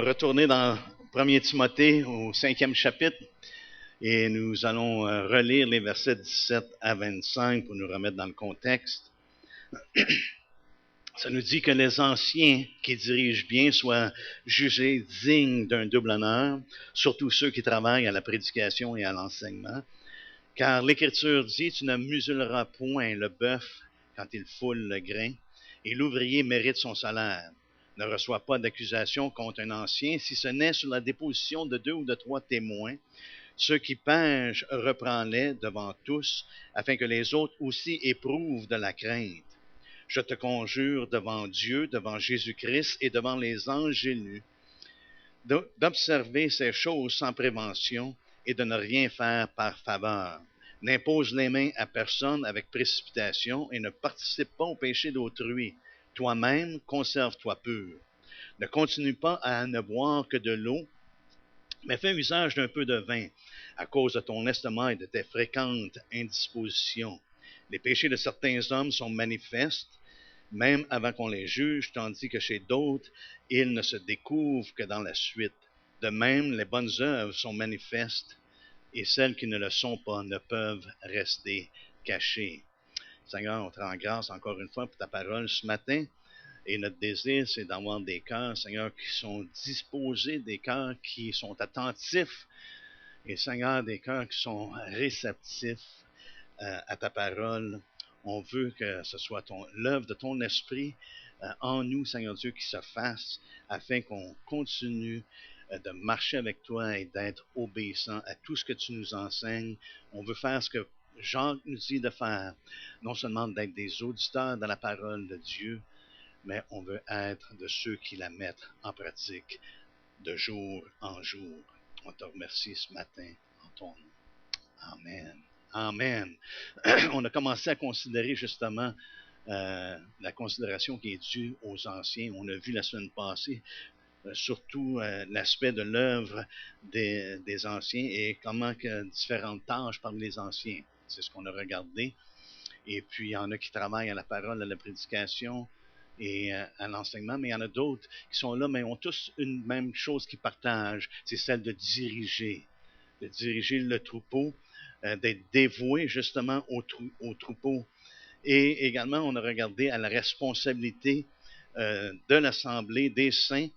retourner dans 1 Timothée au 5e chapitre et nous allons relire les versets 17 à 25 pour nous remettre dans le contexte. Ça nous dit que les anciens qui dirigent bien soient jugés dignes d'un double honneur, surtout ceux qui travaillent à la prédication et à l'enseignement. Car l'Écriture dit, tu ne muselleras point le bœuf quand il foule le grain, et l'ouvrier mérite son salaire. Ne reçoit pas d'accusation contre un ancien, si ce n'est sur la déposition de 2 ou de 3 témoins. Ceux qui pêchent, reprends-les devant tous, afin que les autres aussi éprouvent de la crainte. Je te conjure devant Dieu, devant Jésus-Christ et devant les anges élus, d'observer ces choses sans prévention et de ne rien faire par faveur. N'impose les mains à personne avec précipitation et ne participe pas au péché d'autrui. Toi-même, conserve-toi pur. Ne continue pas à ne boire que de l'eau, mais fais usage d'un peu de vin, à cause de ton estomac et de tes fréquentes indispositions. Les péchés de certains hommes sont manifestes, même avant qu'on les juge, tandis que chez d'autres, ils ne se découvrent que dans la suite. De même, les bonnes œuvres sont manifestes, et celles qui ne le sont pas ne peuvent rester cachées. Seigneur, on te rend grâce encore une fois pour ta parole ce matin. Et notre désir, c'est d'avoir des cœurs, Seigneur, qui sont disposés, des cœurs qui sont attentifs, et Seigneur, des cœurs qui sont réceptifs à ta parole. On veut que ce soit l'œuvre de ton esprit en nous, Seigneur Dieu, qui se fasse, afin qu'on continue de marcher avec toi et d'être obéissant à tout ce que tu nous enseignes. On veut faire ce que Jean nous dit de faire, non seulement d'être des auditeurs de la parole de Dieu, mais on veut être de ceux qui la mettent en pratique de jour en jour. On te remercie ce matin en ton nom. Amen. Amen. On a commencé à considérer justement la considération qui est due aux anciens. On a vu la semaine passée surtout l'aspect de l'œuvre des anciens et comment que différentes tâches parmi les anciens. C'est ce qu'on a regardé. Et puis, il y en a qui travaillent à la parole, à la prédication et à l'enseignement, mais il y en a d'autres qui sont là, mais ont tous une même chose qu'ils partagent, c'est celle de diriger le troupeau, d'être dévoué justement au troupeau. Et également, on a regardé à la responsabilité de l'Assemblée des saints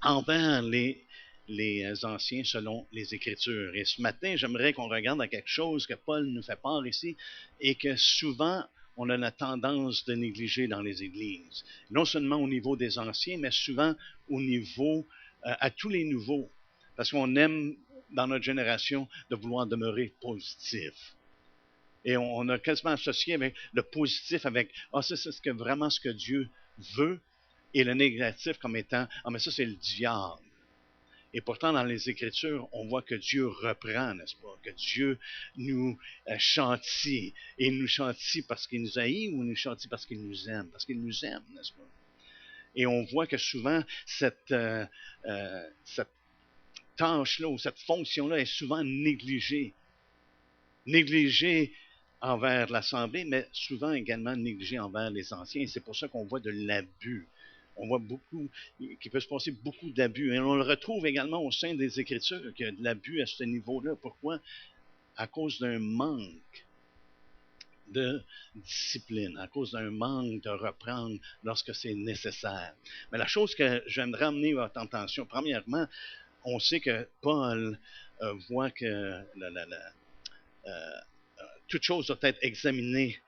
envers les anciens selon les Écritures. Et ce matin, j'aimerais qu'on regarde à quelque chose que Paul nous fait part ici et que souvent on a la tendance de négliger dans les églises. Non seulement au niveau des anciens, mais souvent au niveau, à tous les nouveaux. Parce qu'on aime, dans notre génération, de vouloir demeurer positif. Et on a quasiment associé avec le positif, avec « Ah, ça, c'est vraiment ce que Dieu veut », et le négatif comme étant « Ah, mais ça, c'est le diable ». Et pourtant, dans les Écritures, on voit que Dieu reprend, n'est-ce pas? Que Dieu nous chantille. Et il nous chantille parce qu'il nous haït ou il nous chantille parce qu'il nous aime? Parce qu'il nous aime, n'est-ce pas? Et on voit que souvent, cette tâche-là ou cette fonction-là est souvent négligée. Négligée envers l'Assemblée, mais souvent également négligée envers les anciens. Et c'est pour ça qu'on voit de l'abus. On voit qu'il peut se passer beaucoup d'abus. Et on le retrouve également au sein des Écritures, qu'il y a de l'abus à ce niveau-là. Pourquoi? À cause d'un manque de discipline, à cause d'un manque de reprendre lorsque c'est nécessaire. Mais la chose que j'aimerais amener votre attention, premièrement, on sait que Paul voit que toute chose doit être examinée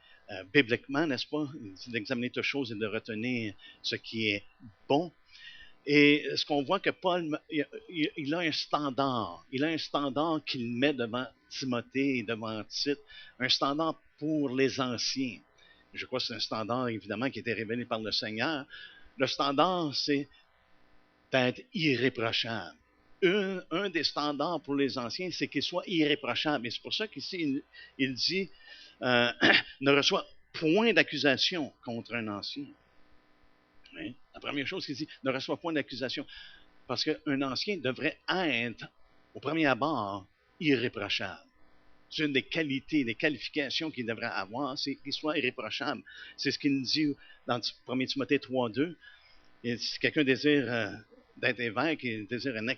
bibliquement, n'est-ce pas? Il dit d'examiner toutes choses et de retenir ce qui est bon. Et ce qu'on voit que Paul, il a un standard. Il a un standard qu'il met devant Timothée et devant Tite, un standard pour les anciens. Je crois que c'est un standard, évidemment, qui a été révélé par le Seigneur. Le standard, c'est d'être irréprochable. Un des standards pour les anciens, c'est qu'ils soient irréprochables. Et c'est pour ça qu'ici, il dit ne reçoit point d'accusation contre un ancien. Oui. La première chose qu'il dit, ne reçoit point d'accusation. Parce qu'un ancien devrait être, au premier abord, irréprochable. C'est une des qualités, des qualifications qu'il devrait avoir, c'est qu'il soit irréprochable. C'est ce qu'il dit dans 1 Timothée 3.2. Et si quelqu'un désire d'être évêque et désire une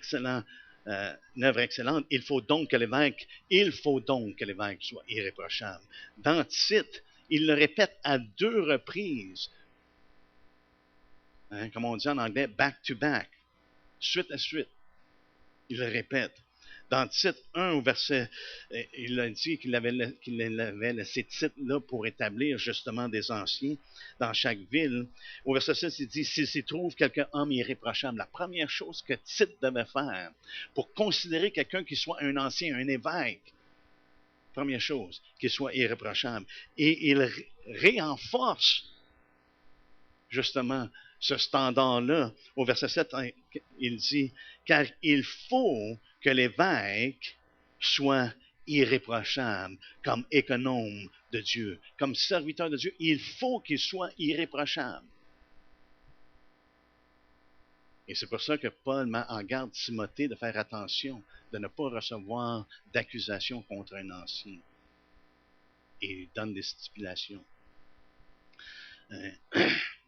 œuvre excellente, il faut donc que l'évêque soit irréprochable. Dans Tite, il le répète à 2 reprises, comme on dit en anglais, back to back, suite à suite. Il le répète. Dans Tite 1, au verset, il a dit qu'il avait laissé Tite là pour établir justement des anciens dans chaque ville. Au verset 6, il dit, s'il s'y trouve quelqu'un homme irréprochable, la première chose que Tite devait faire pour considérer quelqu'un qui soit un ancien, un évêque, première chose, qu'il soit irréprochable. Et il renforce justement ce standard-là. Au verset 7, il dit, car il faut que l'évêque soit irréprochable comme économe de Dieu, comme serviteur de Dieu. Il faut qu'il soit irréprochable. Et c'est pour ça que Paul met en garde Timothée de faire attention, de ne pas recevoir d'accusations contre un ancien. Et il donne des stipulations.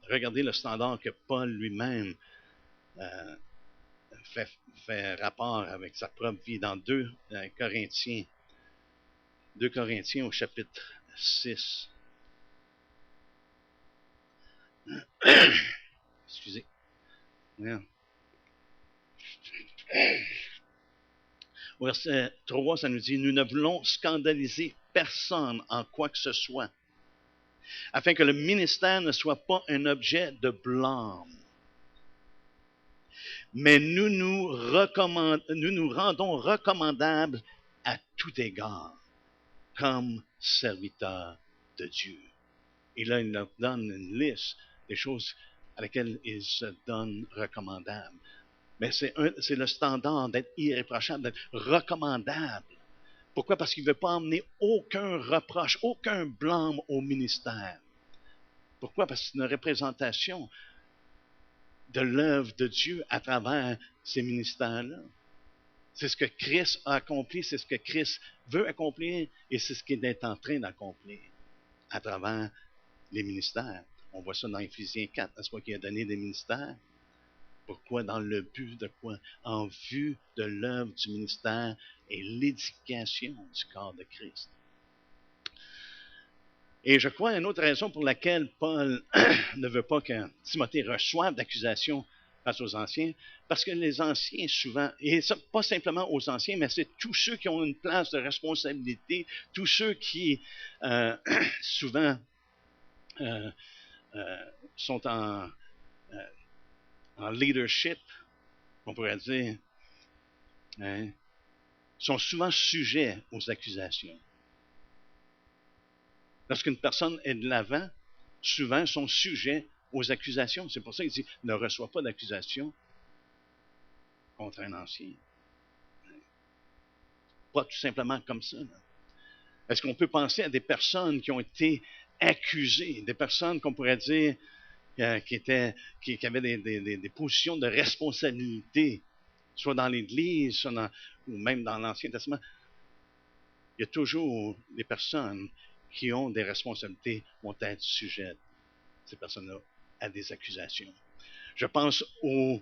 Regardez le standard que Paul lui-même fait rapport avec sa propre vie dans 2 Corinthiens. 2 Corinthiens au chapitre 6. Excusez. Au verset 3, ça nous dit, nous ne voulons scandaliser personne en quoi que ce soit, afin que le ministère ne soit pas un objet de blâme. Mais nous nous rendons recommandables à tout égard, comme serviteurs de Dieu. Et là, il leur donne une liste des choses à laquelle il se donne recommandable. Mais c'est le standard d'être irréprochable, d'être recommandable. Pourquoi? Parce qu'il ne veut pas emmener aucun reproche, aucun blâme au ministère. Pourquoi? Parce que c'est une représentation de l'œuvre de Dieu à travers ces ministères-là. C'est ce que Christ a accompli, c'est ce que Christ veut accomplir et c'est ce qu'il est en train d'accomplir à travers les ministères. On voit ça dans Éphésiens 4, n'est-ce pas, qu'il a donné des ministères? Pourquoi? Dans le but de quoi? En vue de l'œuvre du ministère et l'édification du corps de Christ. Et je crois une autre raison pour laquelle Paul ne veut pas que Timothée reçoive d'accusations face aux anciens, parce que les anciens souvent, et ça, pas simplement aux anciens, mais c'est tous ceux qui ont une place de responsabilité, tous ceux qui souvent sont en leadership, on pourrait dire, sont souvent sujets aux accusations. Lorsqu'une personne est de l'avant, souvent sont sujets aux accusations. C'est pour ça qu'il dit, ne reçois pas d'accusation contre un ancien. Pas tout simplement comme ça. Là. Est-ce qu'on peut penser à des personnes qui ont été accusées, des personnes qu'on pourrait dire qui avaient des positions de responsabilité, soit dans l'Église, ou même dans l'Ancien Testament? Il y a toujours des personnes qui ont des responsabilités vont être sujettes, ces personnes-là, à des accusations. Je pense aux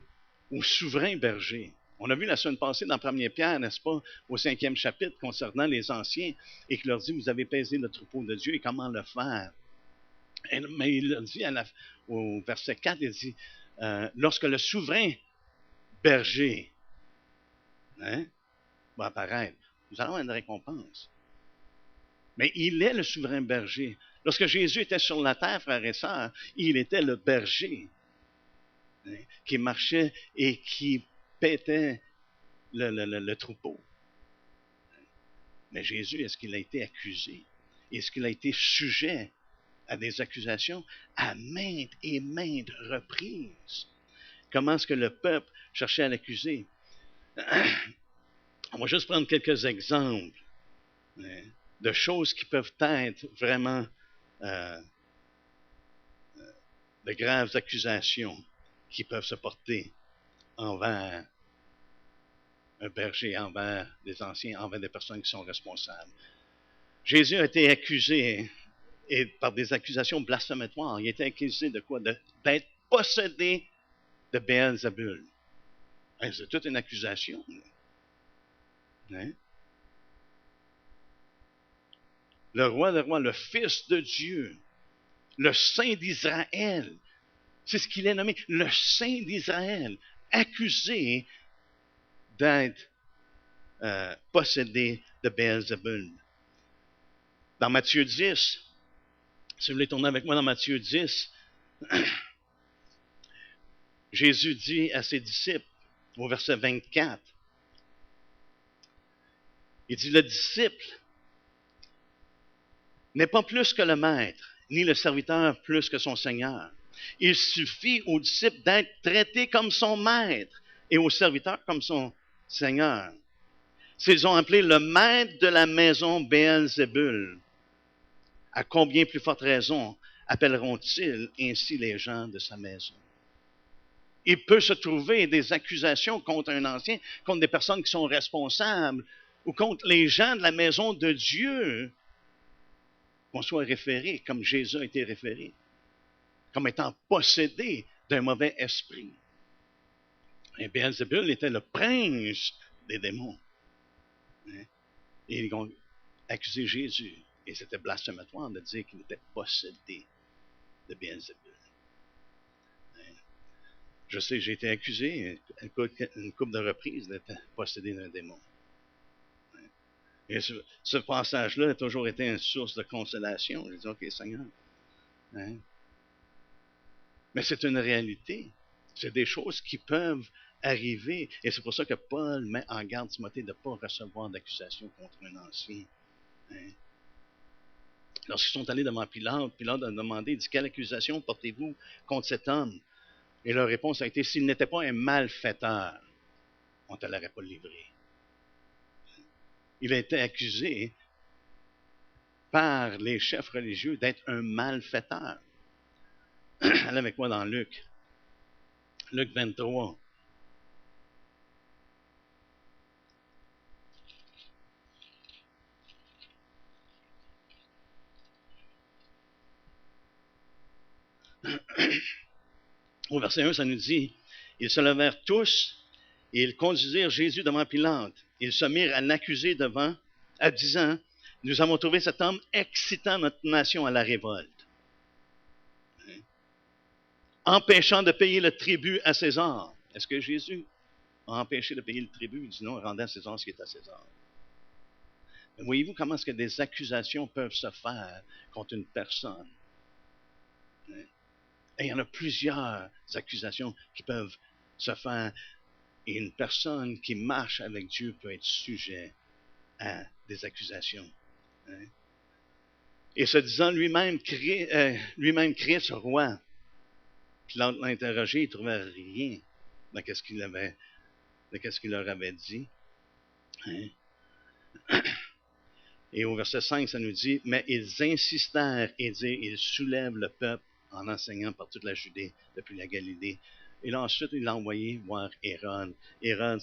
souverains bergers. On a vu la semaine passée dans 1 Pierre, n'est-ce pas, au 5e chapitre, concernant les anciens, et qu'il leur dit, vous avez pesé le troupeau de Dieu, et comment le faire? Mais il leur dit, au verset 4, il dit, lorsque le souverain berger va apparaître, nous allons avoir une récompense. Mais il est le souverain berger. Lorsque Jésus était sur la terre, frères et sœurs, il était le berger qui marchait et qui paîtait le troupeau. Mais Jésus, est-ce qu'il a été accusé? Est-ce qu'il a été sujet à des accusations à maintes et maintes reprises? Comment est-ce que le peuple cherchait à l'accuser? On va juste prendre quelques exemples de choses qui peuvent être vraiment de graves accusations qui peuvent se porter envers un berger, envers des anciens, envers des personnes qui sont responsables. Jésus a été accusé et par des accusations blasphématoires. Il a été accusé de quoi? D'être possédé de Béelzébul. Hein, c'est toute une accusation. Hein? Le roi des rois, le Fils de Dieu, le Saint d'Israël, c'est ce qu'il est nommé, le Saint d'Israël, accusé d'être possédé de Béelzébul. Dans Matthieu 10, si vous voulez tourner avec moi dans Matthieu 10, Jésus dit à ses disciples, au verset 24, il dit, le disciple n'est pas plus que le maître, ni le serviteur plus que son Seigneur. Il suffit au disciple d'être traité comme son maître et au serviteur comme son Seigneur. S'ils ont appelé le maître de la maison Béelzébul, à combien plus forte raison appelleront-ils ainsi les gens de sa maison? Il peut se trouver des accusations contre un ancien, contre des personnes qui sont responsables, ou contre les gens de la maison de Dieu, qu'on soit référé comme Jésus a été référé, comme étant possédé d'un mauvais esprit. Et Béelzébul était le prince des démons. Et ils ont accusé Jésus. Et c'était blasphématoire de dire qu'il était possédé de Béelzébul. Je sais, j'ai été accusé une couple de reprises d'être possédé d'un démon. Et ce passage-là a toujours été une source de consolation. J'ai dit, OK, Seigneur. Hein? Mais c'est une réalité. C'est des choses qui peuvent arriver. Et c'est pour ça que Paul met en garde Timothée de ne pas recevoir d'accusation contre un ancien. Hein? Lorsqu'ils sont allés devant Pilate, Pilate a demandé, il dit, quelle accusation portez-vous contre cet homme? Et leur réponse a été, s'il n'était pas un malfaiteur, on ne te l'aurait pas livré. Il a été accusé par les chefs religieux d'être un malfaiteur. Allez avec moi dans Luc. Luc 23. Au verset 1, ça nous dit, ils se levèrent tous et ils conduisirent Jésus devant Pilate. Ils se mirent à l'accuser devant, à disant, nous avons trouvé cet homme excitant notre nation à la révolte, empêchant de payer le tribut à César. Est-ce que Jésus a empêché de payer le tribut? Il dit non, rendez à César ce qui est à César. Mais voyez-vous comment est-ce que des accusations peuvent se faire contre une personne? Et il y en a plusieurs accusations qui peuvent se faire. Et une personne qui marche avec Dieu peut être sujet à des accusations. Et se disant lui-même Christ, roi, Pilate l'a interrogé, il ne trouvait rien de ce qu'il leur avait dit. Et au verset 5, ça nous dit, mais ils insistèrent et dirent, ils soulèvent le peuple en enseignant par toute la Judée, depuis la Galilée. Et là, ensuite, il l'a envoyé voir Hérode. Hérode,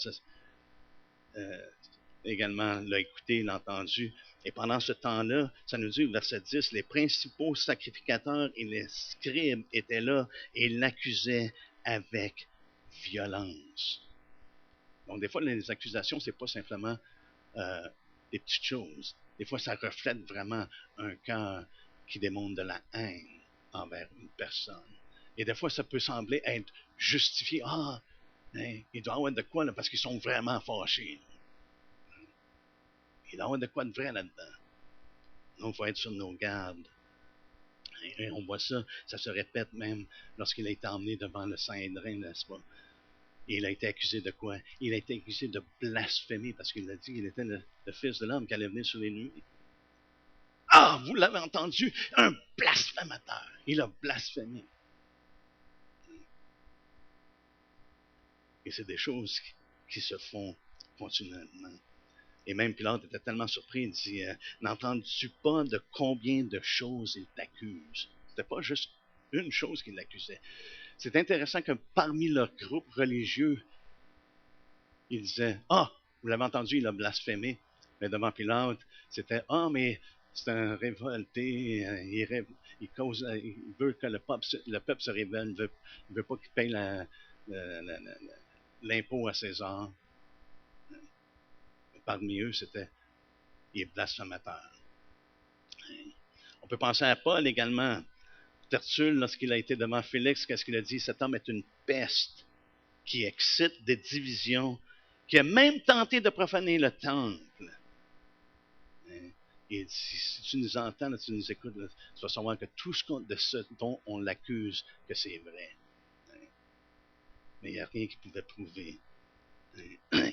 également, l'a écouté, l'a entendu. Et pendant ce temps-là, ça nous dit, au verset 10, les principaux sacrificateurs et les scribes étaient là et l'accusaient avec violence. Donc, des fois, les accusations, ce n'est pas simplement des petites choses. Des fois, ça reflète vraiment un cœur qui démontre de la haine envers une personne. Et des fois, ça peut sembler être justifié. Ah, hein, il doit y avoir de quoi là, parce qu'ils sont vraiment fâchés. Il doit y avoir de quoi de vrai là-dedans. Donc, il faut être sur nos gardes. Et on voit ça, ça se répète même lorsqu'il a été emmené devant le Saint-Hédrin, n'est-ce pas? Et il a été accusé de quoi? Il a été accusé de blasphémer parce qu'il a dit qu'il était le Fils de l'homme qui allait venir sur les nuées. Ah, vous l'avez entendu, un blasphémateur. Il a blasphémé. Et c'est des choses qui se font continuellement. Et même Pilate était tellement surpris, il dit, n'entends-tu pas de combien de choses il t'accuse? C'était pas juste une chose qu'il l'accusait. C'est intéressant que parmi leur groupe religieux, il disait, ah, vous l'avez entendu, il a blasphémé. Mais devant Pilate, c'était, ah, mais c'est un révolté, il veut que le peuple se révèle, il ne veut pas qu'il paye l'impôt à César. Parmi eux, c'était les blasphémateurs. On peut penser à Paul également. Tertulle, lorsqu'il a été devant Félix, qu'est-ce qu'il a dit? Cet homme est une peste qui excite des divisions, qui a même tenté de profaner le temple. Et si tu nous entends, là, tu nous écoutes, là, tu vas savoir que tout de ce dont on l'accuse, que c'est vrai. Mais il n'y a rien qui pouvait prouver.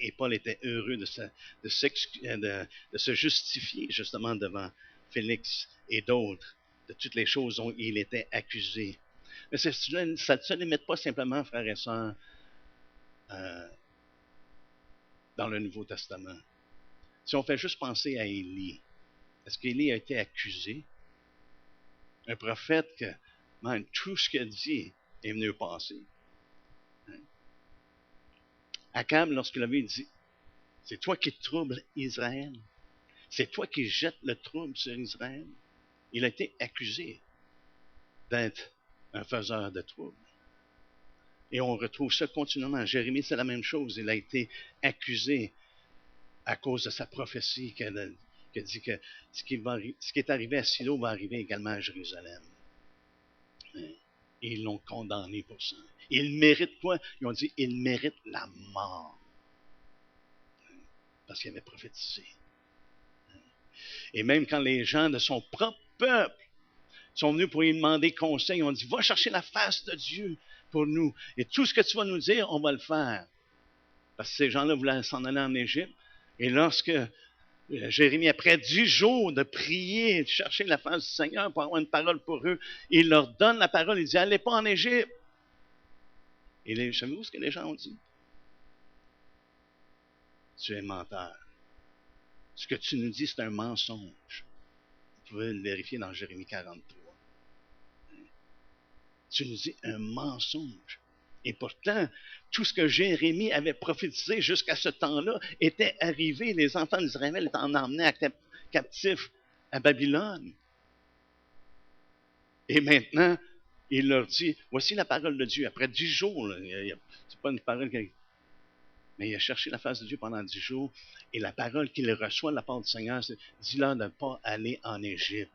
Et Paul était heureux de se justifier justement devant Félix et d'autres de toutes les choses dont il était accusé. Mais ça ne se limite pas simplement, frères et sœurs, dans le Nouveau Testament. Si on fait juste penser à Élie, est-ce qu'Élie a été accusé? Un prophète que, man, tout ce qu'il a dit est venu passer. Akab, lorsqu'il avait dit, c'est toi qui troubles Israël. C'est toi qui jettes le trouble sur Israël. Il a été accusé d'être un faiseur de troubles. Et on retrouve ça continuellement. Jérémie, c'est la même chose. Il a été accusé à cause de sa prophétie qui dit que ce qui est arrivé à Silo va arriver également à Jérusalem. Et ils l'ont condamné pour ça. Il mérite quoi? Ils ont dit, il mérite la mort. Parce qu'il avait prophétisé. Et même quand les gens de son propre peuple sont venus pour lui demander conseil, ils ont dit, va chercher la face de Dieu pour nous. Et tout ce que tu vas nous dire, on va le faire. Parce que ces gens-là voulaient s'en aller en Égypte. Et lorsque Jérémie, après 10 jours de prier, de chercher la face du Seigneur pour avoir une parole pour eux, il leur donne la parole. Il dit, allez pas en Égypte. Et savez-vous ce que les gens ont dit? Tu es menteur. Ce que tu nous dis, c'est un mensonge. Vous pouvez le vérifier dans Jérémie 43. Tu nous dis un mensonge. Et pourtant, tout ce que Jérémie avait prophétisé jusqu'à ce temps-là était arrivé. Les enfants d'Israël étaient emmenés captifs à Babylone. Et maintenant, il leur dit, voici la parole de Dieu. Après 10 jours, c'est pas une parole mais il a cherché la face de Dieu pendant 10 jours. Et la parole qu'il reçoit de la part du Seigneur, c'est, dis-leur de ne pas aller en Égypte.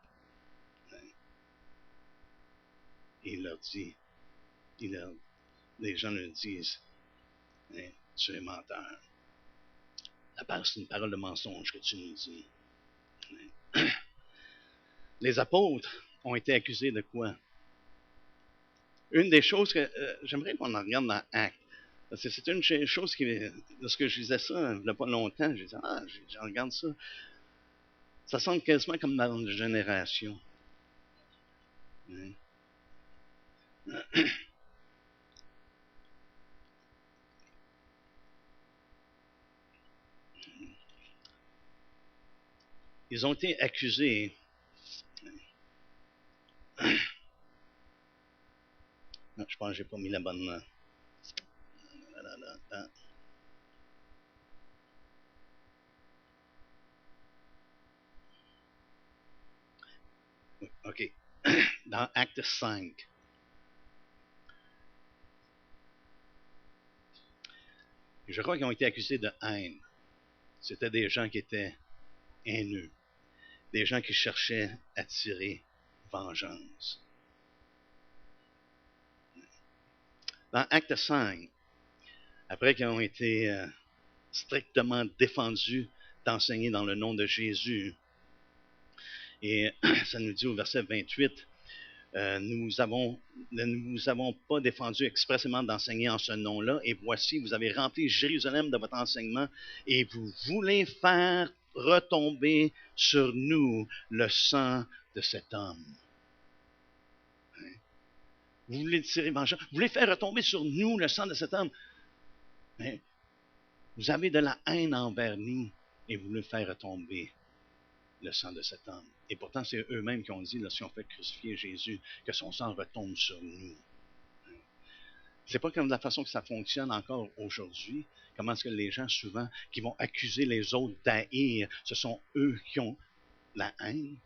Et il leur dit, les gens leur disent, tu es menteur. C'est une parole de mensonge que tu nous dis. Les apôtres ont été accusés de quoi? Une des choses que j'aimerais qu'on en regarde dans Actes. Parce que c'est une chose qui, lorsque je lisais ça, il n'y a pas longtemps, je disais, je regarde ça. Ça semble quasiment comme dans une génération. Ils ont été accusés. Non, je pense que je n'ai pas mis l'abonnement. OK. Dans Acte 5. Je crois qu'ils ont été accusés de haine. C'était des gens qui étaient haineux. Des gens qui cherchaient à tirer vengeance. Dans Acte 5, après qu'ils ont été strictement défendus d'enseigner dans le nom de Jésus, et ça nous dit au verset 28, nous ne vous avons pas défendu expressément d'enseigner en ce nom-là, et voici, vous avez rempli Jérusalem de votre enseignement, et vous voulez faire retomber sur nous le sang de cet homme. Vous voulez tirer vengeance, vous voulez faire retomber sur nous le sang de cet homme. Mais vous avez de la haine envers nous, et vous voulez faire retomber le sang de cet homme. Et pourtant, c'est eux-mêmes qui ont dit, là, si on fait crucifier Jésus, que son sang retombe sur nous. C'est pas comme la façon que ça fonctionne encore aujourd'hui. Comment est-ce que les gens, souvent, qui vont accuser les autres d'haïr, ce sont eux qui ont la haine.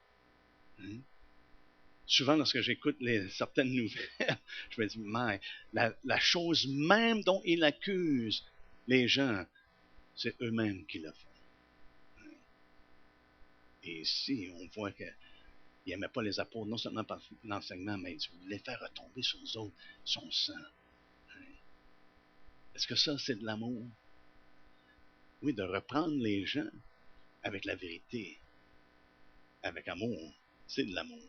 Souvent, lorsque j'écoute certaines nouvelles, je me dis, mais la chose même dont ils accusent Les gens, c'est eux-mêmes qui le font. Et ici, on voit qu'ils n'aimaient pas les apôtres, non seulement par l'enseignement, mais ils voulaient faire retomber sur nous autres son sang. Est-ce que ça, c'est de l'amour? Oui, de reprendre les gens avec la vérité, avec amour, c'est de l'amour.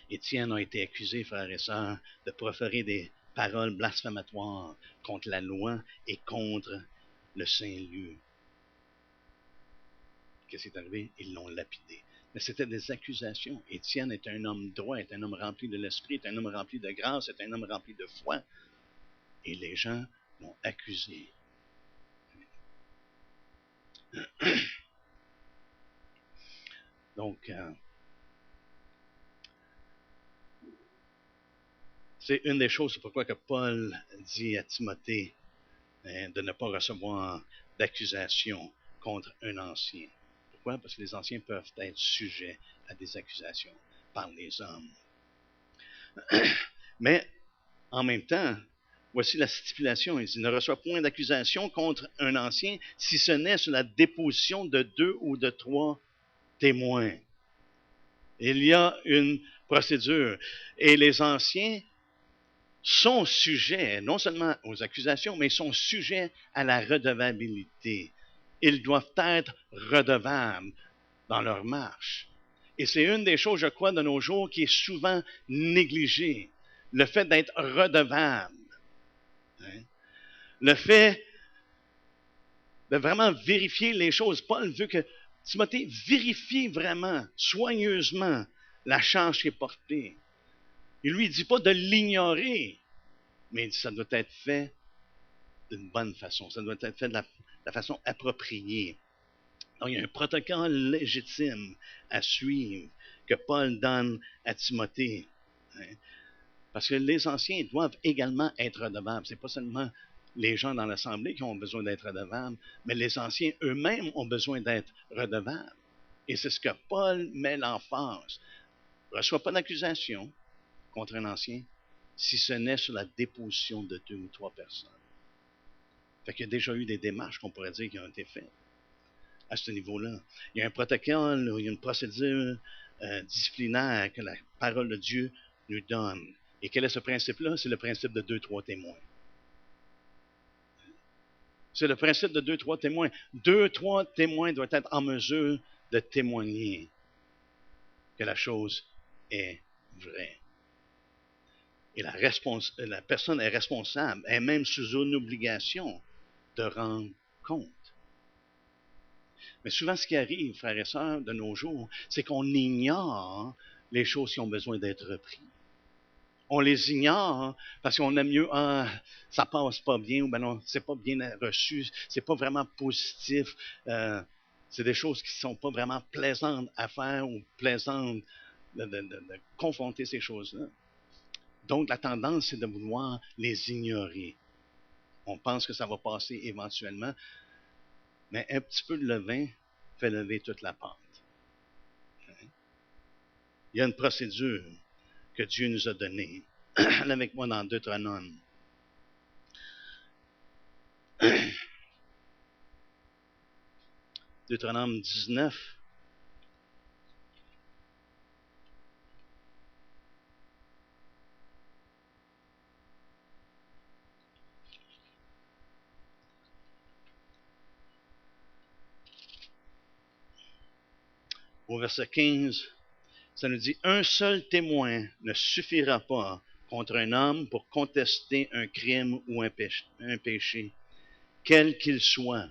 Étienne a été accusé, frères et sœurs, de proférer des paroles blasphématoires contre la loi et contre le Saint-Lieu. Qu'est-ce qui est arrivé? Ils l'ont lapidé. Mais c'était des accusations. Étienne est un homme droit, est un homme rempli de l'esprit, est un homme rempli de grâce, est un homme rempli de foi. Et les gens l'ont accusé. Donc, c'est une des choses pourquoi que Paul dit à Timothée de ne pas recevoir d'accusation contre un ancien. Pourquoi? Parce que les anciens peuvent être sujets à des accusations par les hommes. Mais, en même temps, voici la stipulation. Il dit, ne reçoit point d'accusation contre un ancien si ce n'est sur la déposition de 2 ou de 3 témoins. Il y a une procédure. Et les anciens sont sujets, non seulement aux accusations, mais sont sujets à la redevabilité. Ils doivent être redevables dans leur marche. Et c'est une des choses, je crois, de nos jours qui est souvent négligée. Le fait d'être redevable. Le fait de vraiment vérifier les choses. Paul veut que Timothée vérifie vraiment, soigneusement, la charge qui est portée. Il lui dit pas de l'ignorer, mais il dit que ça doit être fait d'une bonne façon. Ça doit être fait de la façon appropriée. Donc, il y a un protocole légitime à suivre que Paul donne à Timothée. Parce que les anciens doivent également être redevables. Ce n'est pas seulement les gens dans l'Assemblée qui ont besoin d'être redevables, mais les anciens eux-mêmes ont besoin d'être redevables. Et c'est ce que Paul met l'emphase. Ne reçoit pas d'accusation contre un ancien si ce n'est sur la déposition de 2 ou 3 personnes. Fait qu'il y a déjà eu des démarches qu'on pourrait dire qui ont été faites à ce niveau-là. Il y a un protocole, il y a une procédure disciplinaire que la parole de Dieu nous donne. Et quel est ce principe-là? C'est le principe de 2-3 témoins. C'est le principe de 2-3 témoins. 2-3 témoins doivent être en mesure de témoigner que la chose est vraie. Et la personne est responsable, est même sous une obligation de rendre compte. Mais souvent, ce qui arrive, frères et sœurs, de nos jours, c'est qu'on ignore les choses qui ont besoin d'être reprises. On les ignore parce qu'on aime mieux, ça passe pas bien, ou ben non, c'est pas bien reçu, c'est pas vraiment positif. C'est des choses qui sont pas vraiment plaisantes à faire ou plaisantes de confronter ces choses-là. Donc, la tendance, c'est de vouloir les ignorer. On pense que ça va passer éventuellement, mais un petit peu de levain fait lever toute la pâte. Il y a une procédure que Dieu nous a donnée. Allez avec moi dans Deutéronome. Deutéronome 19. Au verset 15, ça nous dit, un seul témoin ne suffira pas contre un homme pour contester un crime ou un péché, quel qu'il soit.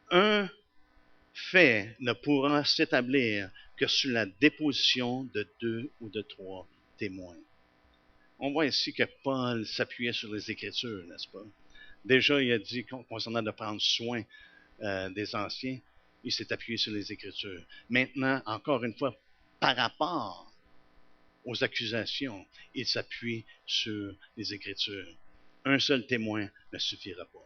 Un fait ne pourra s'établir que sur la déposition de 2 ou de 3 témoins. On voit ici que Paul s'appuyait sur les Écritures, n'est-ce pas? Déjà, il a dit concernant de prendre soin des anciens, il s'est appuyé sur les Écritures. Maintenant, encore une fois, par rapport aux accusations, il s'appuie sur les Écritures. Un seul témoin ne suffira pas.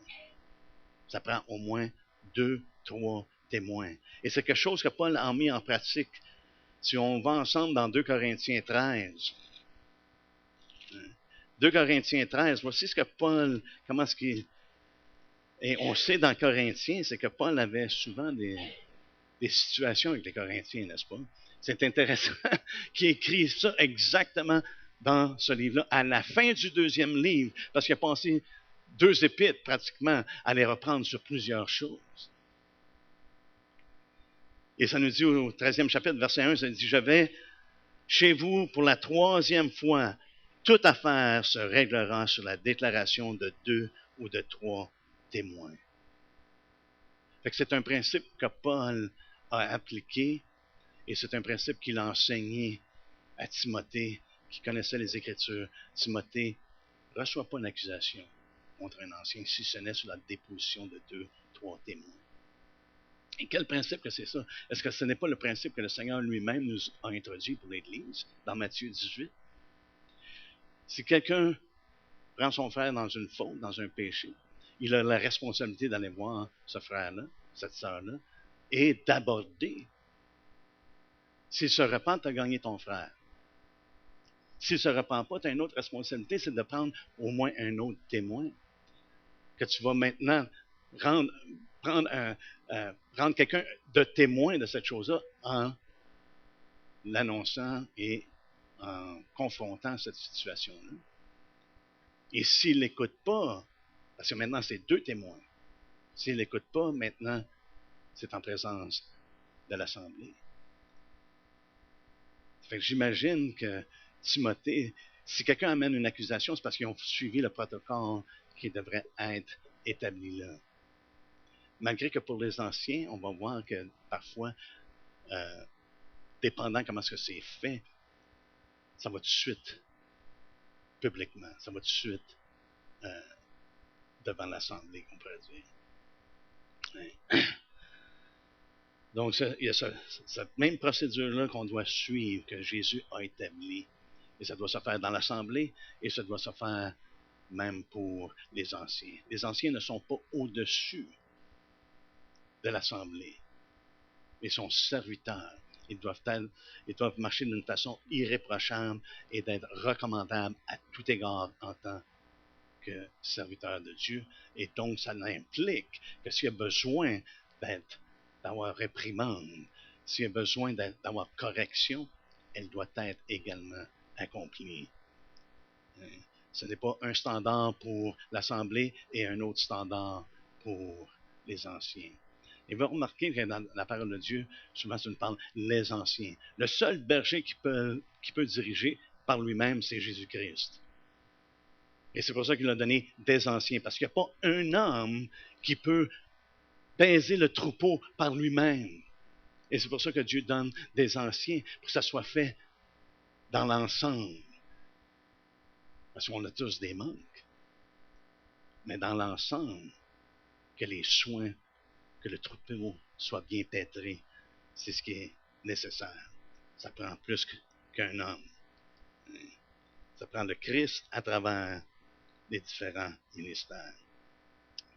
Ça prend au moins 2, 3 témoins. Et c'est quelque chose que Paul a mis en pratique. Si on va ensemble dans 2 Corinthiens 13, 2 Corinthiens 13, voici ce que Paul, comment est-ce qu'il... Et on sait dans Corinthiens, c'est que Paul avait souvent des situations avec les Corinthiens, n'est-ce pas? C'est intéressant qu'il écrit ça exactement dans ce livre-là, à la fin du 2e livre, parce qu'il a passé 2 épîtres pratiquement à les reprendre sur plusieurs choses. Et ça nous dit au 13e chapitre, verset 1, ça nous dit, « Je vais chez vous pour la 3e fois. Toute affaire se réglera sur la déclaration de 2 ou de 3 témoins. » Fait que c'est un principe que Paul a appliqué et c'est un principe qu'il a enseigné à Timothée qui connaissait les Écritures. Timothée ne reçoit pas une accusation contre un ancien si ce n'est sur la déposition de 2, 3 témoins. Et quel principe que c'est ça? Est-ce que ce n'est pas le principe que le Seigneur lui-même nous a introduit pour l'Église dans Matthieu 18? Si quelqu'un prend son frère dans une faute, dans un péché, il a la responsabilité d'aller voir ce frère-là, cette sœur-là, et d'aborder. S'il se repent, tu as gagné ton frère. S'il ne se repent pas, tu as une autre responsabilité, c'est de prendre au moins un autre témoin que tu vas maintenant rendre quelqu'un de témoin de cette chose-là en l'annonçant et en confrontant cette situation-là. Et s'il ne l'écoute pas, parce que maintenant c'est 2 témoins, s'il ne l'écoute pas, maintenant c'est en présence de l'Assemblée. Fait que j'imagine que Timothée, si quelqu'un amène une accusation, c'est parce qu'ils ont suivi le protocole qui devrait être établi là. Malgré que pour les anciens, on va voir que parfois, dépendant comment est-ce que c'est fait, ça va tout de suite publiquement, ça va tout de suite devant l'Assemblée, on pourrait dire. Donc, il y a cette même procédure-là qu'on doit suivre, que Jésus a établie. Et ça doit se faire dans l'Assemblée et ça doit se faire même pour les anciens. Les anciens ne sont pas au-dessus de l'Assemblée. Ils sont serviteurs. Ils doivent marcher d'une façon irréprochable et d'être recommandables à tout égard en tant que serviteurs de Dieu. Et donc, ça implique que s'il y a besoin d'avoir réprimande, s'il y a besoin d'avoir correction, elle doit être également accomplie. Ce n'est pas un standard pour l'Assemblée et un autre standard pour les anciens. Et vous remarquez que dans la parole de Dieu, souvent ça nous parle les anciens. Le seul berger qui peut diriger par lui-même, c'est Jésus-Christ. Et c'est pour ça qu'il a donné des anciens, parce qu'il n'y a pas un homme qui peut baiser le troupeau par lui-même. Et c'est pour ça que Dieu donne des anciens, pour que ça soit fait dans l'ensemble. Parce qu'on a tous des manques. Mais dans l'ensemble, que les soins, que le troupeau soit bien paîtré, c'est ce qui est nécessaire. Ça prend plus qu'un homme. Ça prend le Christ à travers les différents ministères.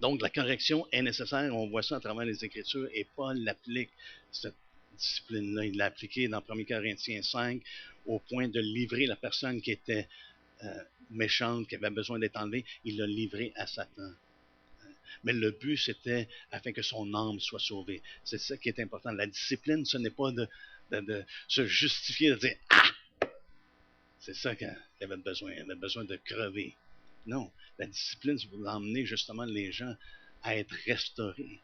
Donc, la correction est nécessaire. On voit ça à travers les Écritures et Paul l'applique, cette discipline-là. Il l'a appliquée dans 1 Corinthiens 5 au point de livrer la personne qui était méchante, qui avait besoin d'être enlevée. Il l'a livrée à Satan. Mais le but, c'était afin que son âme soit sauvée. C'est ça qui est important. La discipline, ce n'est pas de se justifier, de dire « Ah! » C'est ça qu'il avait besoin. Il avait besoin de crever. Non, la discipline, c'est pour emmener justement les gens à être restaurés.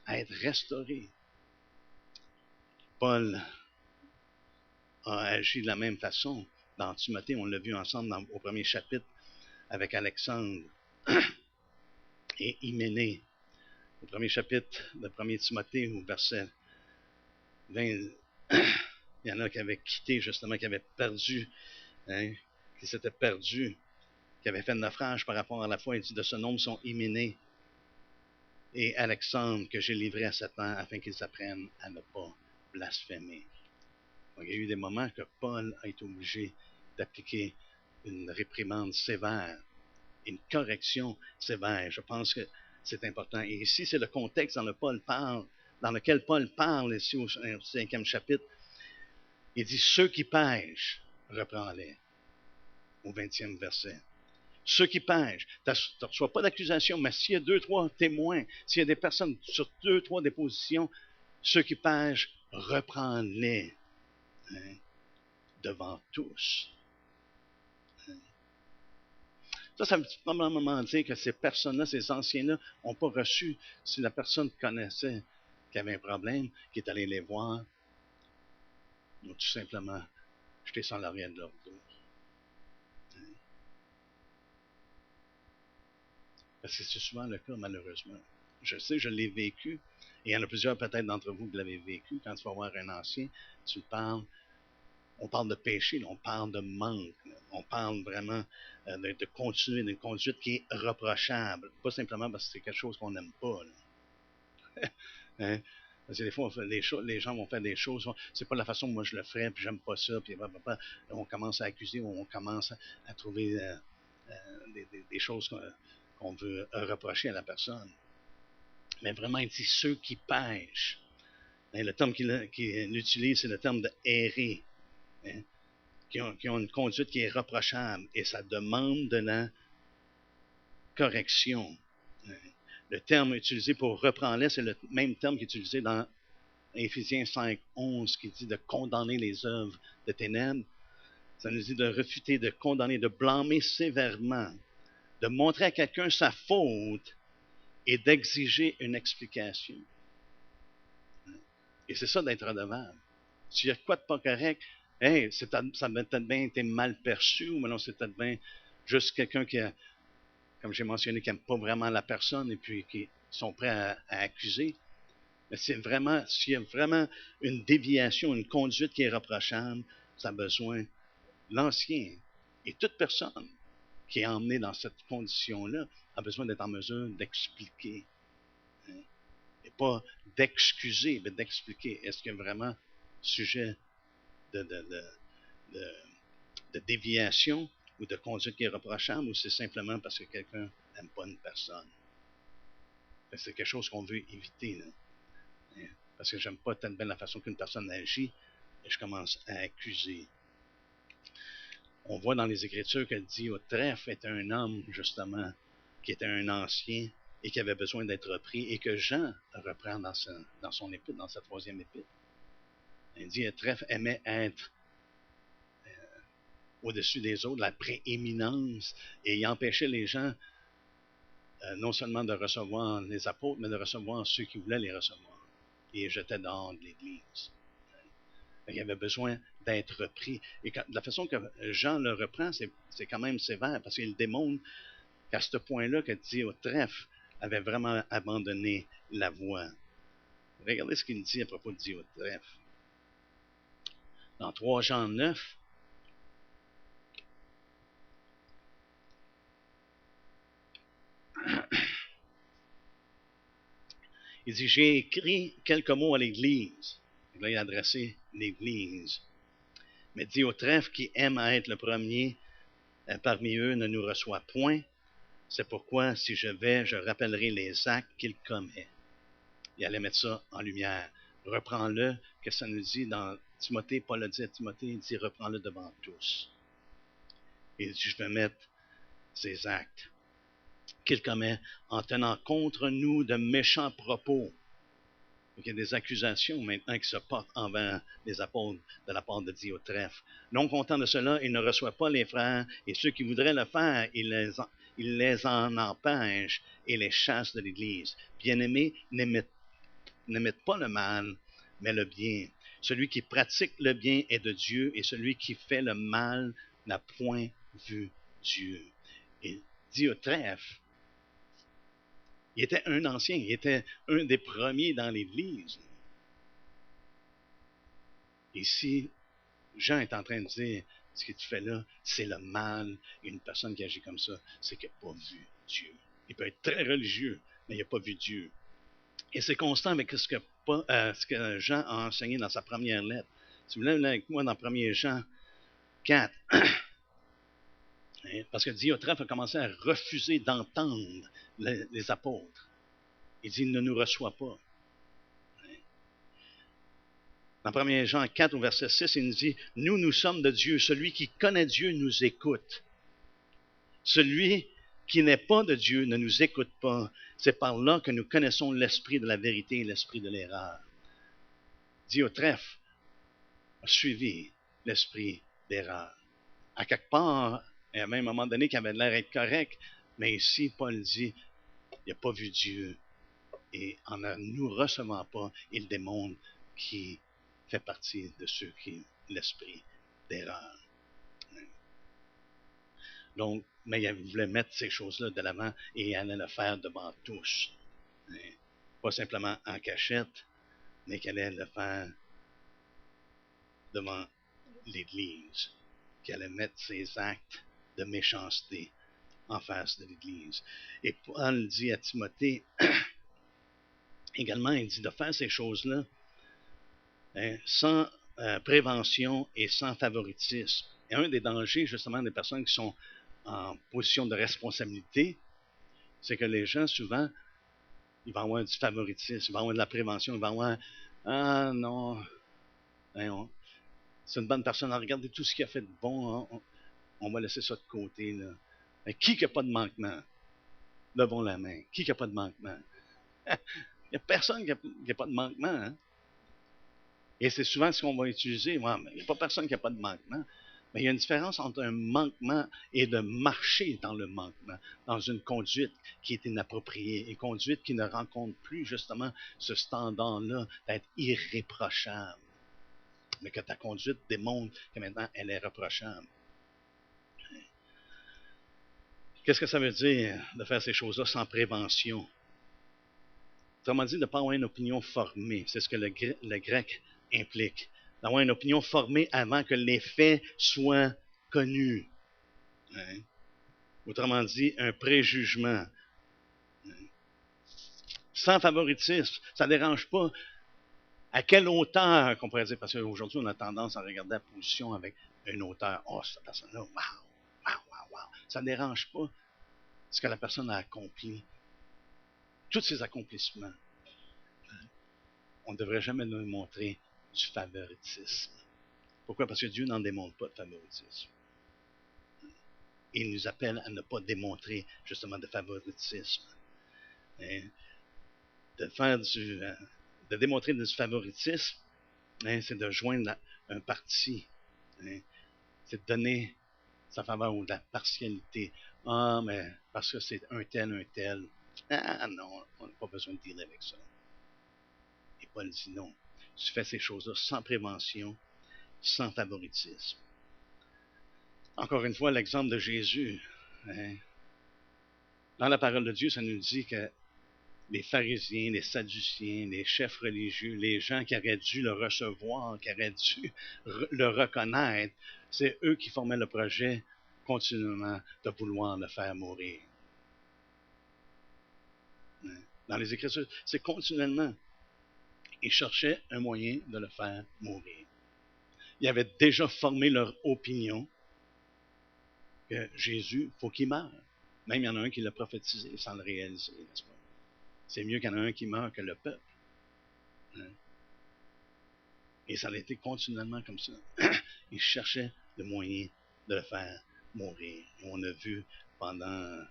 À être restaurés. Paul a agi de la même façon. Dans Timothée, on l'a vu ensemble au premier chapitre avec Alexandre et Hyménée. Au premier chapitre de 1 Timothée, au verset 20, il y en a qui avaient quitté, justement, qui avaient perdu, qui s'étaient perdus, qui avaient fait le naufrage par rapport à la foi. Il dit, de ce nombre sont Hyménée et Alexandre que j'ai livré à Satan afin qu'ils apprennent à ne pas blasphémer. Donc, il y a eu des moments que Paul a été obligé d'appliquer une réprimande sévère, une correction sévère. Je pense que c'est important. Et ici, c'est le contexte dans lequel Paul parle ici au 5e chapitre. Il dit, ceux qui pêchent, reprends-les. au 20e verset. Ceux qui pêchent, tu ne reçois pas d'accusation, mais s'il y a 2-3 témoins, s'il y a des personnes sur 2-3 dépositions, ceux qui pêchent, reprends-les, hein, devant tous. Ça veut probablement dire que ces personnes-là, ces anciens-là, n'ont pas reçu. Si la personne connaissait qu'il y avait un problème, qui est allé les voir, ils ont tout simplement jeté sur l'arrière de leur dos. Parce que c'est souvent le cas, malheureusement. Je sais, je l'ai vécu, et il y en a plusieurs peut-être d'entre vous qui l'avez vécu. Quand tu vas voir un ancien, tu parles, on parle de péché, on parle de manque, on parle vraiment de continuer d'une conduite qui est reprochable. Pas simplement parce que c'est quelque chose qu'on n'aime pas. Hein? Parce que des fois, on fait les gens vont faire des choses, c'est pas la façon que moi je le ferais, puis j'aime pas ça, puis on commence à accuser, on commence à trouver des choses qu'on veut reprocher à la personne. Mais vraiment, il dit ceux qui pêchent. Hein, le terme qu'il utilise, c'est le terme de errer. Hein, qui ont une conduite qui est reprochable. Et ça demande de la correction. Hein. Le terme utilisé pour reprendre-les, c'est le même terme qui est utilisé dans Éphésiens 5:11, qui dit de condamner les œuvres de ténèbres. Ça nous dit de refuter, de condamner, de blâmer sévèrement, de montrer à quelqu'un sa faute et d'exiger une explication. Et c'est ça d'être redevable. S'il y a quoi de pas correct, hey, ça a peut-être bien été mal perçu, ou non, c'est peut-être bien juste quelqu'un qui a, comme j'ai mentionné, qui n'aime pas vraiment la personne et puis qui sont prêts à accuser. Mais s'il y a vraiment une déviation, une conduite qui est reprochable, ça a besoin, l'ancien et toute personne qui est emmenée dans cette condition-là a besoin d'être en mesure d'expliquer. Hein, et pas d'excuser, mais d'expliquer. Est-ce qu'il y a vraiment sujet de, de, de, de, de déviation ou de conduite qui est reprochable, ou c'est simplement parce que quelqu'un n'aime pas une personne? C'est quelque chose qu'on veut éviter, là. Parce que j'aime pas tellement bien la façon qu'une personne agit, et je commence à accuser. On voit dans les Écritures que Diotrephe était un homme, justement, qui était un ancien et qui avait besoin d'être repris, et que Jean reprend dans son épître, dans sa 3e épître. Diotrephe aimait être au-dessus des autres, la prééminence, et il empêchait les gens non seulement de recevoir les apôtres, mais de recevoir ceux qui voulaient les recevoir. Et il jetait dehors de l'Église. Il avait besoin d'être repris. Et de la façon que Jean le reprend, c'est quand même sévère, parce qu'il démontre qu'à ce point-là, que Diotrephe avait vraiment abandonné la voie. Regardez ce qu'il dit à propos de Diotrephe. Dans 3 Jean 9, il dit, j'ai écrit quelques mots à l'Église. Là, il a adressé l'Église. Mais Diotrephe, qui aime à être le premier parmi eux, ne nous reçoit point. C'est pourquoi, si je vais, je rappellerai les actes qu'il commet. Il allait mettre ça en lumière. Reprends-le, que ça nous dit dans Timothée, Paul a dit à Timothée, il dit, reprends-le devant tous. Et il dit, je vais mettre ces actes qu'il commet en tenant contre nous de méchants propos. Donc, il y a des accusations maintenant qui se portent envers les apôtres de la part de Diotrephe. Non content de cela, il ne reçoit pas les frères, et ceux qui voudraient le faire, il les en empêche et les chasse de l'Église. Bien-aimés, n'imite pas le mal, mais le bien. Celui qui pratique le bien est de Dieu, et celui qui fait le mal n'a point vu Dieu. Et Diotrephe, il était un ancien, il était un des premiers dans l'Église. Ici, Jean est en train de dire, ce que tu fais là, c'est le mal. Et une personne qui agit comme ça, c'est qu'il n'a pas vu Dieu. Il peut être très religieux, mais il n'a pas vu Dieu. Et c'est constant avec ce que Jean a enseigné dans sa première lettre. Si vous voulez, là, avec moi, dans 1 Jean 4, parce que Diotrephe a commencé à refuser d'entendre les apôtres. Il dit, il ne nous reçoit pas. Dans 1 Jean 4, au verset 6, il nous dit, nous sommes de Dieu. Celui qui connaît Dieu nous écoute. Celui qui n'est pas de Dieu ne nous écoute pas. C'est par là que nous connaissons l'esprit de la vérité et l'esprit de l'erreur. Diotrephe a suivi l'esprit d'erreur. À quelque part, et à même un moment donné, qui avait l'air d'être correct, mais ici, Paul dit, il n'a pas vu Dieu. Et en ne nous recevant pas, il démontre qu'il fait partie de ceux qui ont l'esprit d'erreur. Donc, mais il voulait mettre ces choses-là de l'avant et il allait le faire devant tous. Pas simplement en cachette, mais qu'il allait le faire devant l'Église. Qu'il allait mettre ses actes de méchanceté en face de l'Église. Et Paul dit à Timothée, également, il dit de faire ces choses-là sans prévention et sans favoritisme. Et un des dangers, justement, des personnes qui sont en position de responsabilité, c'est que les gens, souvent, ils vont avoir du favoritisme, ils vont avoir de la prévention, ils vont avoir « Ah non, c'est une bonne personne, regardez tout ce qu'il a fait de bon, hein, on va laisser ça de côté. » là. Mais qui n'a pas de manquement? Levons la main. Qui n'a pas de manquement? Il n'y a personne qui n'a pas de manquement. Hein? Et c'est souvent ce qu'on va utiliser. Ouais, mais il n'y a pas personne qui n'a pas de manquement. Mais il y a une différence entre un manquement et de marcher dans le manquement, dans une conduite qui est inappropriée, une conduite qui ne rencontre plus justement ce standard-là d'être irréprochable. Mais que ta conduite démontre que maintenant elle est reprochable. Qu'est-ce que ça veut dire de faire ces choses-là sans prévention? Autrement dit, de ne pas avoir une opinion formée. C'est ce que le grec implique. D'avoir une opinion formée avant que les faits soient connus. Hein? Autrement dit, un préjugement. Sans favoritisme. Ça ne dérange pas à quelle hauteur qu'on pourrait dire, parce qu'aujourd'hui, on a tendance à regarder la position avec une hauteur. Oh, cette personne-là, wow. Ça ne dérange pas ce que la personne a accompli. Tous ses accomplissements. On ne devrait jamais nous montrer du favoritisme. Pourquoi? Parce que Dieu n'en démontre pas de favoritisme. Il nous appelle à ne pas démontrer justement de favoritisme. De démontrer du favoritisme, c'est de joindre un parti. C'est de donner sa faveur ou de la partialité. Ah, mais parce que c'est un tel. Ah non, on n'a pas besoin de dealer avec ça. Et Paul dit non. Tu fais ces choses-là sans prévention, sans favoritisme. Encore une fois, l'exemple de Jésus. Dans la parole de Dieu, ça nous dit que les pharisiens, les sadduciens, les chefs religieux, les gens qui auraient dû le recevoir, qui auraient dû le reconnaître, c'est eux qui formaient le projet continuellement de vouloir le faire mourir. Dans les Écritures, c'est continuellement. Ils cherchaient un moyen de le faire mourir. Ils avaient déjà formé leur opinion que Jésus, il faut qu'il meure. Même il y en a un qui l'a prophétisé sans le réaliser, n'est-ce pas? C'est mieux qu'il y en a un qui meurt que le peuple. Et ça a été continuellement comme ça. Ils cherchaient le moyen de le faire mourir. Et on a vu pendant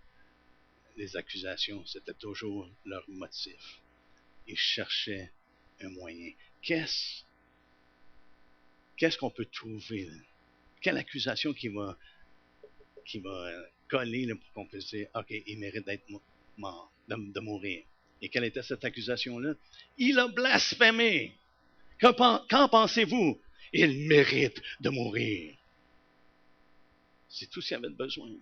les accusations, c'était toujours leur motif. Ils cherchaient un moyen. Qu'est-ce qu'on peut trouver? Là? Quelle accusation qui va coller là, pour qu'on puisse dire, OK, il mérite d'être mort, de mourir. Et quelle était cette accusation-là? Il a blasphémé. Qu'en pensez-vous? Il mérite de mourir. C'est tout ce qu'il avait besoin.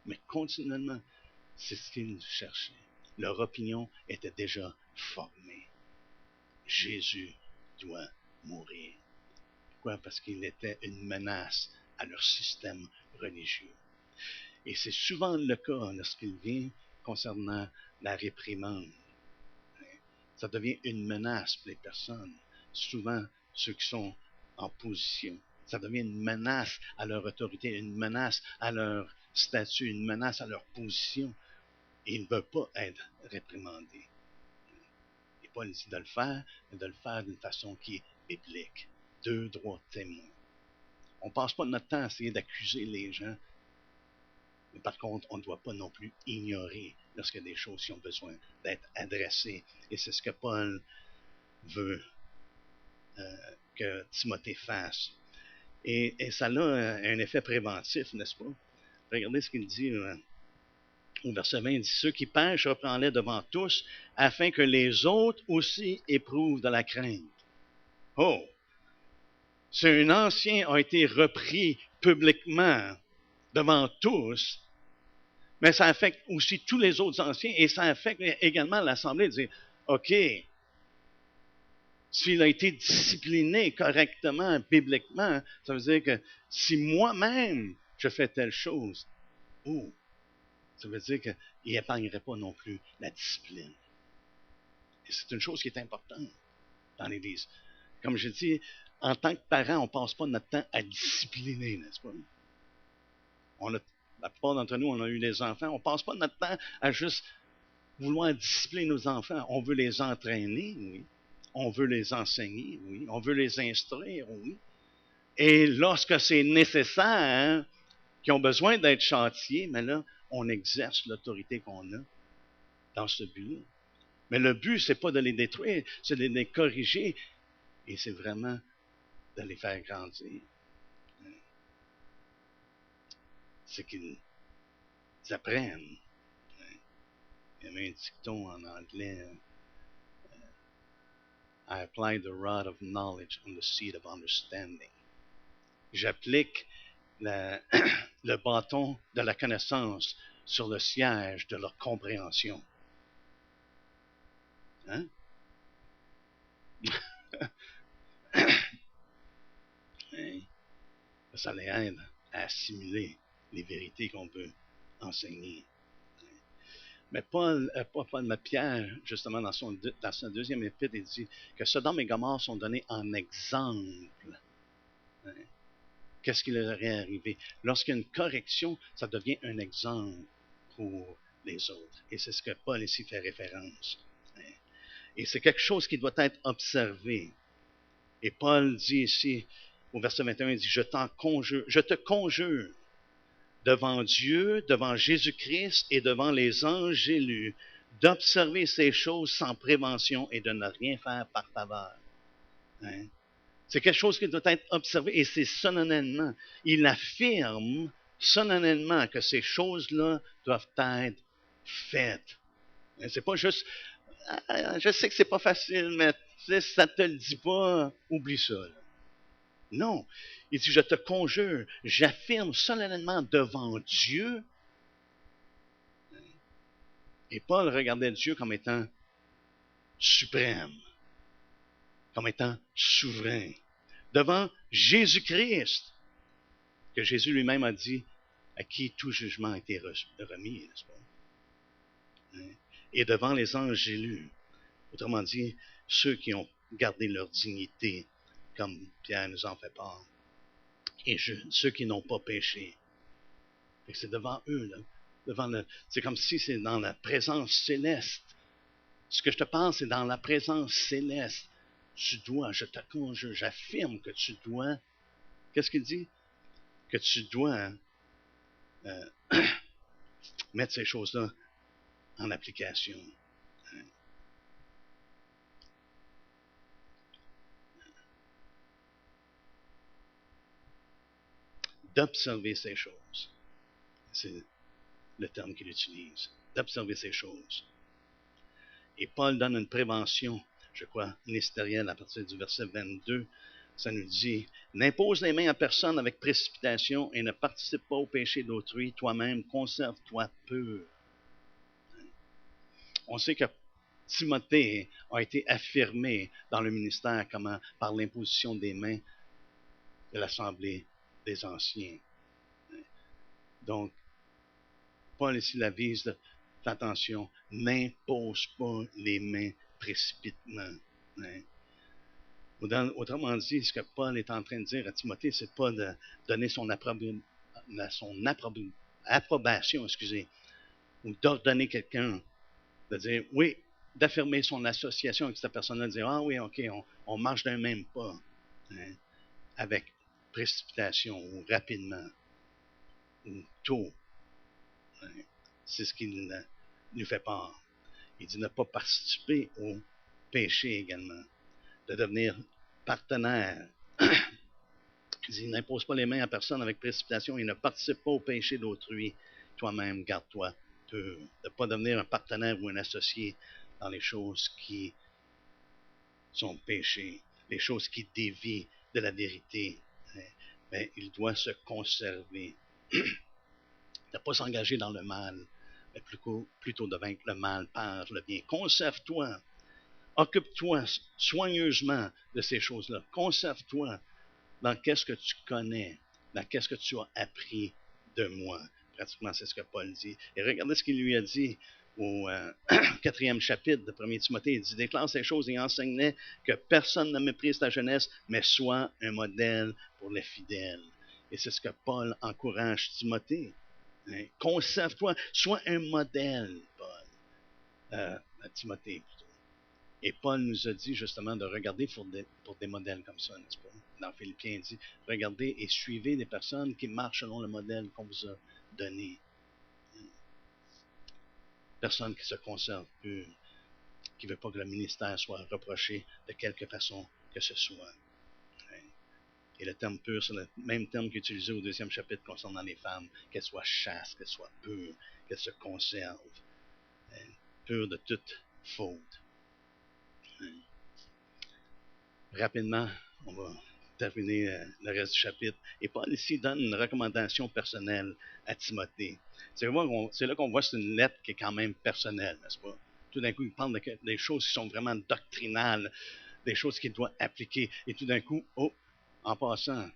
Mais continuellement, c'est ce qu'ils cherchaient. Leur opinion était déjà formée. Jésus doit mourir. Pourquoi? Parce qu'il était une menace à leur système religieux. Et c'est souvent le cas lorsqu'il vient concernant la réprimande. Ça devient une menace pour les personnes. Souvent, ceux qui sont en position. Ça devient une menace à leur autorité, une menace à leur statut, une menace à leur position. Et ils ne veulent pas être réprimandés. Et Paul dit de le faire, mais de le faire d'une façon qui est biblique. 2 droits témoins. On ne passe pas notre temps à essayer d'accuser les gens. Mais par contre, on ne doit pas non plus ignorer lorsqu'il y a des choses qui ont besoin d'être adressées. Et c'est ce que Paul veut que Timothée fasse. Et ça a un effet préventif, n'est-ce pas? Regardez ce qu'il dit au verset 20. Il dit, ceux qui pêchent, reprends-les devant tous, afin que les autres aussi éprouvent de la crainte. Oh! Si un ancien a été repris publiquement devant tous, mais ça affecte aussi tous les autres anciens et ça affecte également l'Assemblée de dire, OK, s'il a été discipliné correctement, bibliquement, ça veut dire que si moi-même je fais telle chose, oh, ça veut dire qu'il n'épargnerait pas non plus la discipline. Et c'est une chose qui est importante dans l'Église. Comme je dis, en tant que parent, on ne passe pas notre temps à discipliner, n'est-ce pas? La plupart d'entre nous, on a eu des enfants. On ne passe pas notre temps à juste vouloir discipliner nos enfants. On veut les entraîner, oui. On veut les enseigner, oui. On veut les instruire, oui. Et lorsque c'est nécessaire, qui ont besoin d'être châtiés, mais là, on exerce l'autorité qu'on a dans ce but-là. Mais le but, c'est pas de les détruire, c'est de les corriger. Et c'est vraiment de les faire grandir. C'est qu'ils apprennent. Il y avait un dicton en anglais. I apply the rod of knowledge on the seed of understanding. J'applique le bâton de la connaissance sur le siège de leur compréhension. Hein? Ça les aide à assimiler les vérités qu'on veut enseigner. Mais Pierre, justement, dans son deuxième épître, il dit que Sodome et Gomorrhe sont donnés en exemple. Qu'est-ce qui leur est arrivé? Lorsqu'il y a une correction, ça devient un exemple pour les autres. Et c'est ce que Paul ici fait référence. Et c'est quelque chose qui doit être observé. Et Paul dit ici, au verset 21, il dit, je te conjure devant Dieu, devant Jésus-Christ et devant les anges élus, d'observer ces choses sans prévention et de ne rien faire par faveur. Hein? C'est quelque chose qui doit être observé et c'est solennellement. Il affirme solennellement que ces choses-là doivent être faites. C'est pas juste, je sais que c'est pas facile, mais ça te le dit pas, oublie ça. Là. Non. Il dit, je te conjure, j'affirme solennellement devant Dieu. Et Paul regardait Dieu comme étant suprême, comme étant souverain. Devant Jésus-Christ, que Jésus lui-même a dit, à qui tout jugement a été remis, n'est-ce pas? Et devant les anges élus, autrement dit, ceux qui ont gardé leur dignité, comme Pierre nous en fait part, et ceux qui n'ont pas péché. C'est devant eux, là. C'est comme si c'est dans la présence céleste. Ce que je te parle, c'est dans la présence céleste. Tu dois, je te conjure, j'affirme que tu dois. Qu'est-ce qu'il dit? Que tu dois mettre ces choses-là en application. D'observer ces choses. C'est le terme qu'il utilise. D'observer ces choses. Et Paul donne une prévention, je crois, ministérielle à partir du verset 22. Ça nous dit, n'impose les mains à personne avec précipitation et ne participe pas au péché d'autrui. Toi-même, conserve-toi pur. On sait que Timothée a été affirmé dans le ministère par l'imposition des mains de l'Assemblée des Anciens. Donc, Paul ici l'avise, attention, n'impose pas les mains précipitamment. Autrement dit, ce que Paul est en train de dire à Timothée, c'est pas de donner son approbation, ou d'ordonner quelqu'un, de dire oui, d'affirmer son association avec cette personne-là, de dire ah oui, ok, on marche d'un même pas, avec précipitation ou rapidement ou tôt. C'est ce qu'il nous fait part. Il dit ne pas participer au péché également, de devenir partenaire. Il dit n'impose pas les mains à personne avec précipitation et ne participe pas au péché d'autrui. Toi-même, garde-toi pur. De ne pas devenir un partenaire ou un associé dans les choses qui sont péchés, les choses qui dévient de la vérité. Mais il doit se conserver. Ne pas s'engager dans le mal, mais plutôt de vaincre le mal par le bien. Conserve-toi, occupe-toi soigneusement de ces choses-là. Conserve-toi dans qu'est-ce que tu connais, dans qu'est-ce que tu as appris de moi. Pratiquement, c'est ce que Paul dit. Et regardez ce qu'il lui a dit au 4e chapitre de 1 Timothée. Il dit, déclare ces choses et enseigne que personne ne méprise ta jeunesse, mais sois un modèle pour les fidèles. Et c'est ce que Paul encourage Timothée. Hein? Conserve-toi, sois un modèle, Paul, à Timothée plutôt. Et Paul nous a dit justement de regarder pour des modèles comme ça, n'est-ce pas? Dans Philippiens, il dit, regardez et suivez des personnes qui marchent selon le modèle qu'on vous a donné. Personne qui se conserve pure, qui ne veut pas que le ministère soit reproché de quelque façon que ce soit. Et le terme pur, c'est le même terme qu'utilisé au 2e chapitre concernant les femmes, qu'elles soient chastes, qu'elles soient pures, qu'elles se conservent, pures de toute faute. Rapidement, on va terminer le reste du chapitre. Et Paul ici donne une recommandation personnelle à Timothée. C'est là qu'on voit que c'est une lettre qui est quand même personnelle, n'est-ce pas? Tout d'un coup, il parle des choses qui sont vraiment doctrinales, des choses qu'il doit appliquer. Et tout d'un coup, en passant,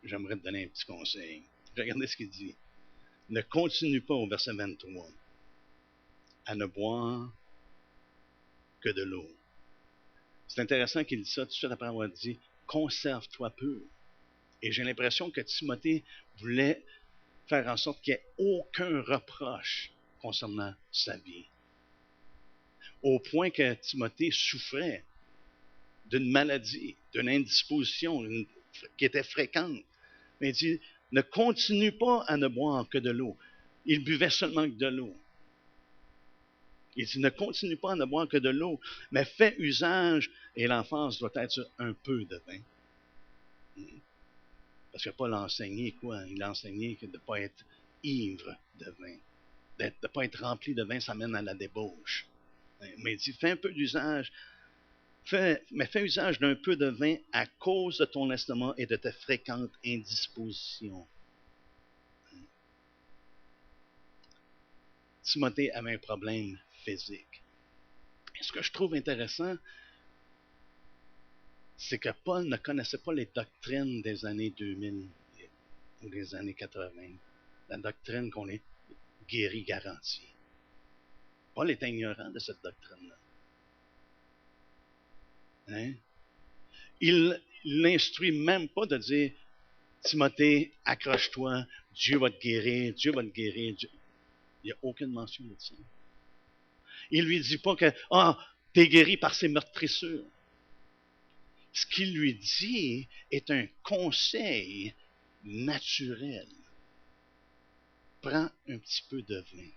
j'aimerais te donner un petit conseil. Regardez ce qu'il dit. Ne continue pas au verset 23 à ne boire que de l'eau. C'est intéressant qu'il dise ça tout de suite après avoir dit « Conserve-toi pur ». Et j'ai l'impression que Timothée voulait faire en sorte qu'il n'y ait aucun reproche concernant sa vie. Au point que Timothée souffrait d'une maladie, d'une indisposition qui était fréquente. Mais il dit « Ne continue pas à ne boire que de l'eau ». Il buvait seulement que de l'eau. Il dit, ne continue pas à ne boire que de l'eau, mais fais usage, et l'enfance doit être un peu de vin. Parce que Paul a enseigné quoi? Il a enseigné que de ne pas être ivre de vin. De ne pas être rempli de vin, ça mène à la débauche. Mais il dit, fais un peu d'usage, mais fais usage d'un peu de vin à cause de ton estomac et de ta fréquente indisposition. Timothée avait un problème physique. Et ce que je trouve intéressant, c'est que Paul ne connaissait pas les doctrines des années 2000 ou des années 80. La doctrine qu'on est guéri garanti. Paul est ignorant de cette doctrine-là. Hein? Il l'instruit même pas de dire Timothée, accroche-toi, Dieu va te guérir, Dieu va te guérir. Dieu... Il n'y a aucune mention de ça. Il lui dit pas que t'es guéri par ses meurtrissures. Ce qu'il lui dit est un conseil naturel. Prends un petit peu de vin.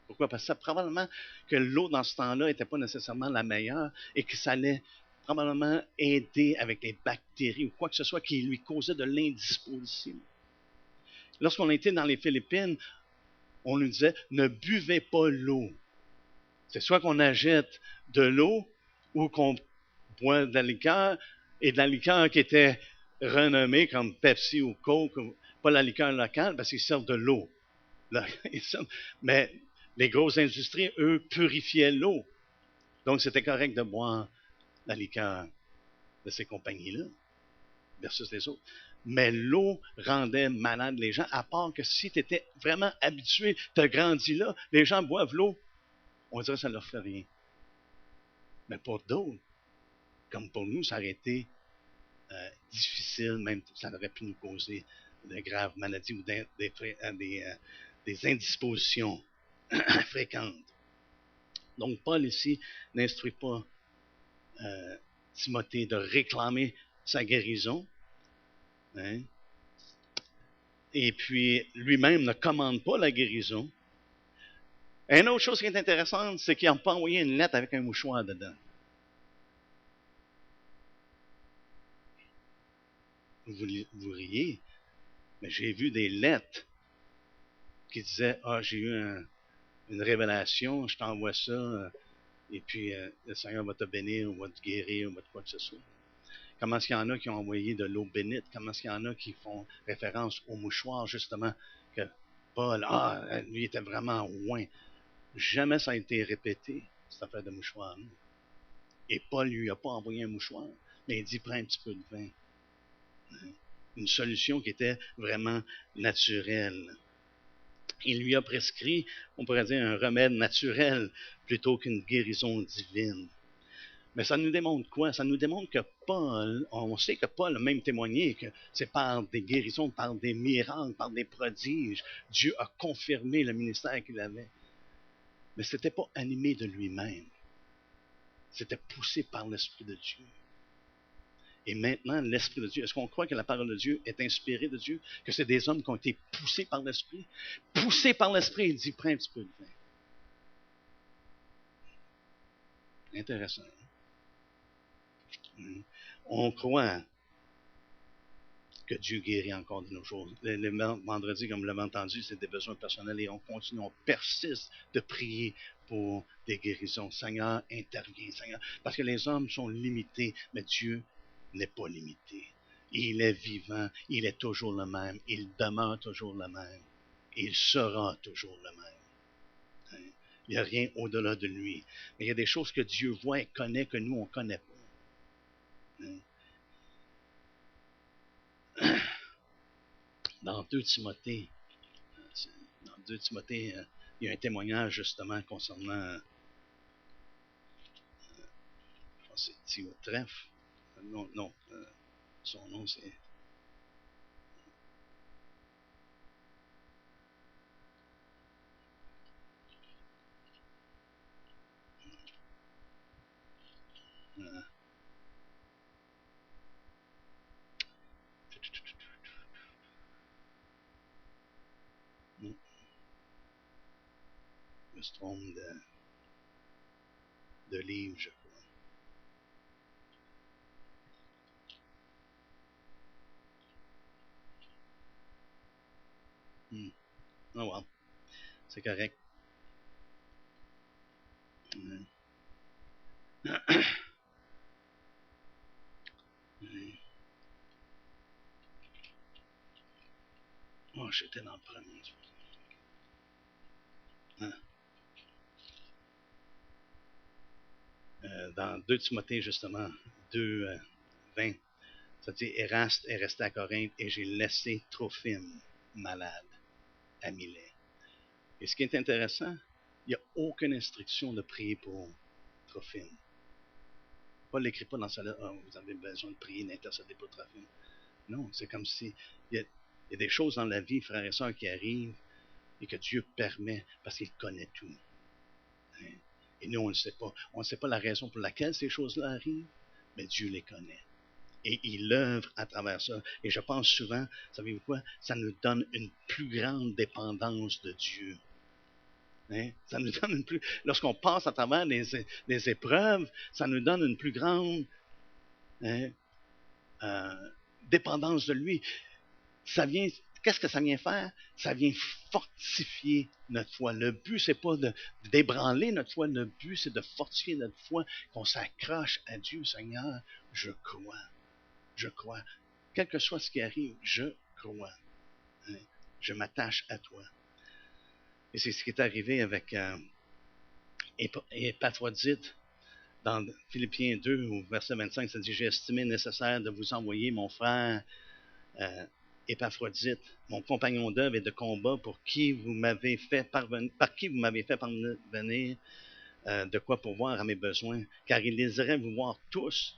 Pourquoi? Parce que ça, probablement que l'eau dans ce temps-là n'était pas nécessairement la meilleure et que ça allait probablement aider avec les bactéries ou quoi que ce soit qui lui causait de l'indisposition. Lorsqu'on était dans les Philippines, on nous disait ne buvez pas l'eau. C'est soit qu'on achète de l'eau ou qu'on boit de la liqueur, et de la liqueur qui était renommée comme Pepsi ou Coke, pas la liqueur locale, parce qu'ils servent de l'eau. Mais les grosses industries, eux, purifiaient l'eau. Donc, c'était correct de boire la liqueur de ces compagnies-là versus les autres. Mais l'eau rendait malade les gens, à part que si tu étais vraiment habitué, tu as grandi là, les gens boivent l'eau, on dirait que ça ne leur fait rien. Mais pour d'autres, comme pour nous, ça aurait été difficile, même ça aurait pu nous causer de graves maladies ou des indispositions fréquentes. Donc, Paul ici n'instruit pas Timothée de réclamer sa guérison. Hein? Et puis, lui-même ne commande pas la guérison. Et une autre chose qui est intéressante, c'est qu'il n'a pas envoyé une lettre avec un mouchoir dedans. Vous riez, mais j'ai vu des lettres qui disaient « Ah, j'ai eu une révélation, je t'envoie ça, et puis le Seigneur va te bénir, ou va te guérir, ou va te quoi que ce soit. » Comment est-ce qu'il y en a qui ont envoyé de l'eau bénite? Comment est-ce qu'il y en a qui font référence au mouchoir, justement, que Paul, lui était vraiment loin. Jamais ça a été répété, cette affaire de mouchoir. Et Paul lui a pas envoyé un mouchoir, mais il dit, prends un petit peu de vin. Une solution qui était vraiment naturelle. Il lui a prescrit, on pourrait dire, un remède naturel plutôt qu'une guérison divine. Mais ça nous démontre quoi? Ça nous démontre que Paul, on sait que Paul a même témoigné que c'est par des guérisons, par des miracles, par des prodiges, Dieu a confirmé le ministère qu'il avait. Mais ce n'était pas animé de lui-même. C'était poussé par l'Esprit de Dieu. Et maintenant, l'Esprit de Dieu, est-ce qu'on croit que la parole de Dieu est inspirée de Dieu? Que c'est des hommes qui ont été poussés par l'Esprit? Poussés par l'Esprit, il dit, prends un petit peu de vin. Intéressant. On croit que Dieu guérit encore de nos jours. Le vendredi, comme vous l'avez entendu, c'est des besoins personnels et on continue, on persiste de prier pour des guérisons. Seigneur, interviens, Seigneur. Parce que les hommes sont limités, mais Dieu n'est pas limité. Il est vivant, il est toujours le même, il demeure toujours le même, il sera toujours le même. Il n'y a rien au-delà de lui. Mais il y a des choses que Dieu voit et connaît que nous, on ne connaît pas. Dans 2 Timothée, il y a un témoignage justement concernant, je pense que c'est Timothée. Non, son nom c'est. Je me trompe de livre, je crois. Oh well, c'est correct. Oh, j'étais dans le premier. Dans 2 Timothée, justement, 2, 20, ça dit Éraste est resté à Corinthe et j'ai laissé Trophime malade à Milet. Et ce qui est intéressant, il n'y a aucune instruction de prier pour Trophime. Paul n'écrit pas dans sa lettre, vous avez besoin de prier, d'intercéder pour Trophime. Non, c'est comme si il y a des choses dans la vie, frères et sœurs, qui arrivent et que Dieu permet parce qu'il connaît tout. Hein? Et nous, on ne le sait pas. On ne sait pas la raison pour laquelle ces choses-là arrivent, mais Dieu les connaît. Et il œuvre à travers ça. Et je pense souvent, savez-vous quoi? Ça nous donne une plus grande dépendance de Dieu. Hein? Ça nous donne une plus. Lorsqu'on passe à travers les épreuves, ça nous donne une plus grande dépendance de lui. Ça vient. Qu'est-ce que ça vient faire? Ça vient fortifier notre foi. Le but, c'est pas de d'ébranler notre foi. Le but, c'est de fortifier notre foi, qu'on s'accroche à Dieu. Seigneur, je crois. Je crois. Quel que soit ce qui arrive, je crois. Hein? Je m'attache à toi. Et c'est ce qui est arrivé avec Épaphrodite. Dans Philippiens 2, au verset 25, ça dit « J'ai estimé nécessaire de vous envoyer mon frère Épaphrodite, mon compagnon d'œuvre et de combat, par qui vous m'avez fait parvenir de quoi pourvoir à mes besoins, car il désirait vous voir tous,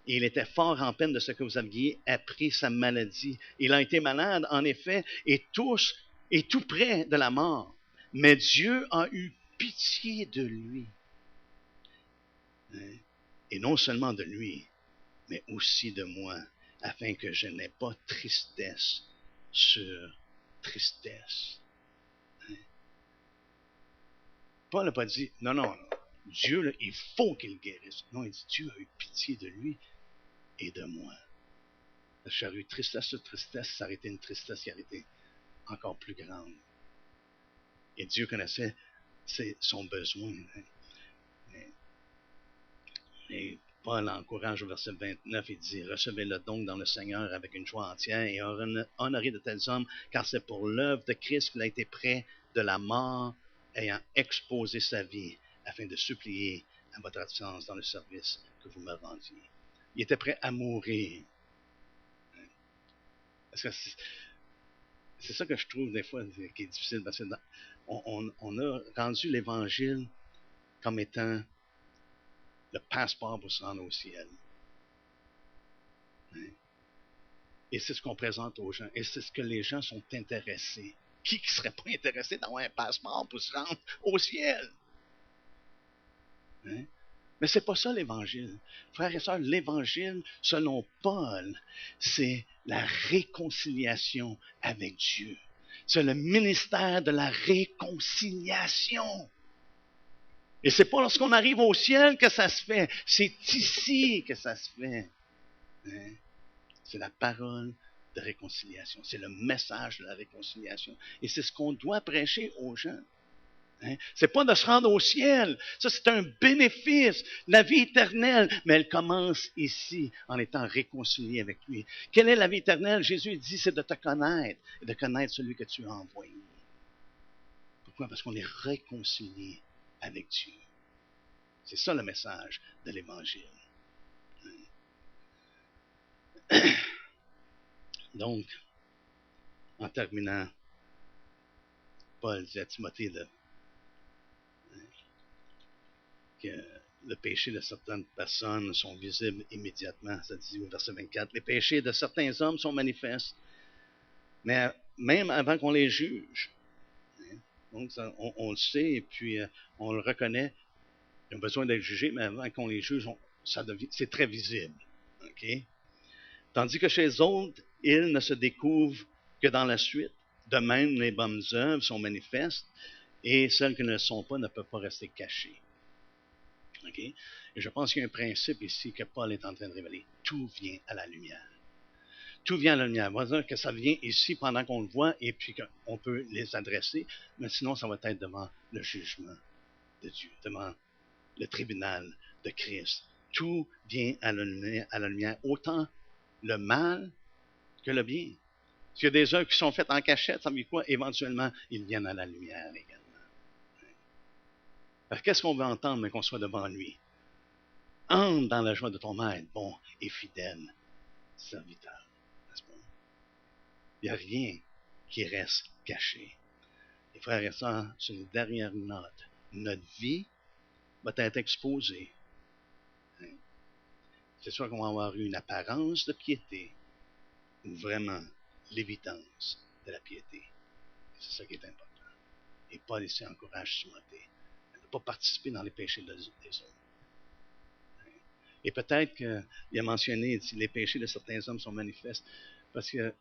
et il était fort en peine de ce que vous aviez appris sa maladie. Il a été malade, en effet, et tout près de la mort. Mais Dieu a eu pitié de lui. Et non seulement de lui, mais aussi de moi, afin que je n'aie pas tristesse sur tristesse. Paul n'a pas dit, non, non, non, Dieu, là, il faut qu'il le guérisse. Non, il dit, Dieu a eu pitié de lui et de moi. Parce que j'ai eu tristesse sur tristesse, ça aurait été une tristesse qui aurait été encore plus grande. Et Dieu connaissait son besoin. Et Paul encourage au verset 29, il dit, recevez-le donc dans le Seigneur avec une joie entière et honorez de tels hommes, car c'est pour l'œuvre de Christ qu'il a été près de la mort, ayant exposé sa vie, afin de supplier à votre absence dans le service que vous me rendiez. Il était prêt à mourir. Parce que c'est ça que je trouve des fois qui est difficile, parce que on a rendu l'Évangile comme étant le passeport pour se rendre au ciel. Et c'est ce qu'on présente aux gens. Et c'est ce que les gens sont intéressés. Qui ne serait pas intéressé d'avoir un passeport pour se rendre au ciel? Mais ce n'est pas ça l'Évangile. Frères et sœurs, l'Évangile, selon Paul, c'est la réconciliation avec Dieu. C'est le ministère de la réconciliation. Et c'est pas lorsqu'on arrive au ciel que ça se fait. C'est ici que ça se fait. C'est la parole de réconciliation. C'est le message de la réconciliation. Et c'est ce qu'on doit prêcher aux gens. C'est pas de se rendre au ciel. Ça, c'est un bénéfice. La vie éternelle, mais elle commence ici, en étant réconcilié avec lui. Quelle est la vie éternelle? Jésus dit, c'est de te connaître et de connaître celui que tu as envoyé. Pourquoi? Parce qu'on est réconcilié avec Dieu. C'est ça le message de l'Évangile. Donc, en terminant, Paul dit à Timothée que le péché de certaines personnes sont visibles immédiatement. Ça dit au verset 24, les péchés de certains hommes sont manifestes, mais même avant qu'on les juge. Donc, on le sait et puis on le reconnaît. Ils ont besoin d'être jugés, mais avant qu'on les juge, c'est très visible. Okay? Tandis que chez les autres, ils ne se découvrent que dans la suite. De même, les bonnes œuvres sont manifestes et celles qui ne le sont pas ne peuvent pas rester cachées. Okay? Et je pense qu'il y a un principe ici que Paul est en train de révéler. Tout vient à la lumière. Tout vient à la lumière. On va dire que ça vient ici pendant qu'on le voit et puis qu'on peut les adresser, mais sinon ça va être devant le jugement de Dieu, devant le tribunal de Christ. Tout vient à la lumière, autant le mal que le bien. S'il y a des œuvres qui sont faites en cachette, ça veut dire quoi? Éventuellement, ils viennent à la lumière également. Alors, qu'est-ce qu'on veut entendre, mais qu'on soit devant lui? Entre dans la joie de ton maître, bon et fidèle serviteur. N'est-ce pas? Il n'y a rien qui reste caché. Et frères et sœurs, sur une dernière note, notre vie va être exposée. C'est soit qu'on va avoir une apparence de piété ou vraiment l'évidence de la piété. C'est ça qui est important. Et Paul ici encourage Timothée à ne pas participer dans les péchés des autres. Et peut-être qu'il a mentionné les péchés de certains hommes sont manifestes parce que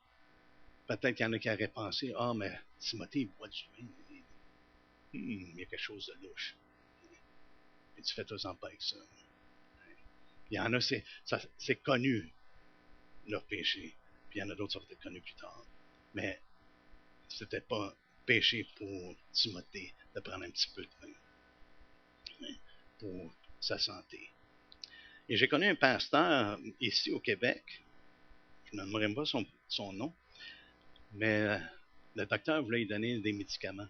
peut-être qu'il y en a qui auraient pensé, ah, mais Timothée, il boit du vin. Il y a quelque chose de louche. Et tu fais-toi-en pas avec ça. Il y en a, c'est connu, leur péché. Puis il y en a d'autres qui sont peut-être connus plus tard. Mais c'était pas péché pour Timothée de prendre un petit peu de vin pour sa santé. Et j'ai connu un pasteur ici au Québec, je ne me rappelle pas son nom, mais le docteur voulait lui donner des médicaments.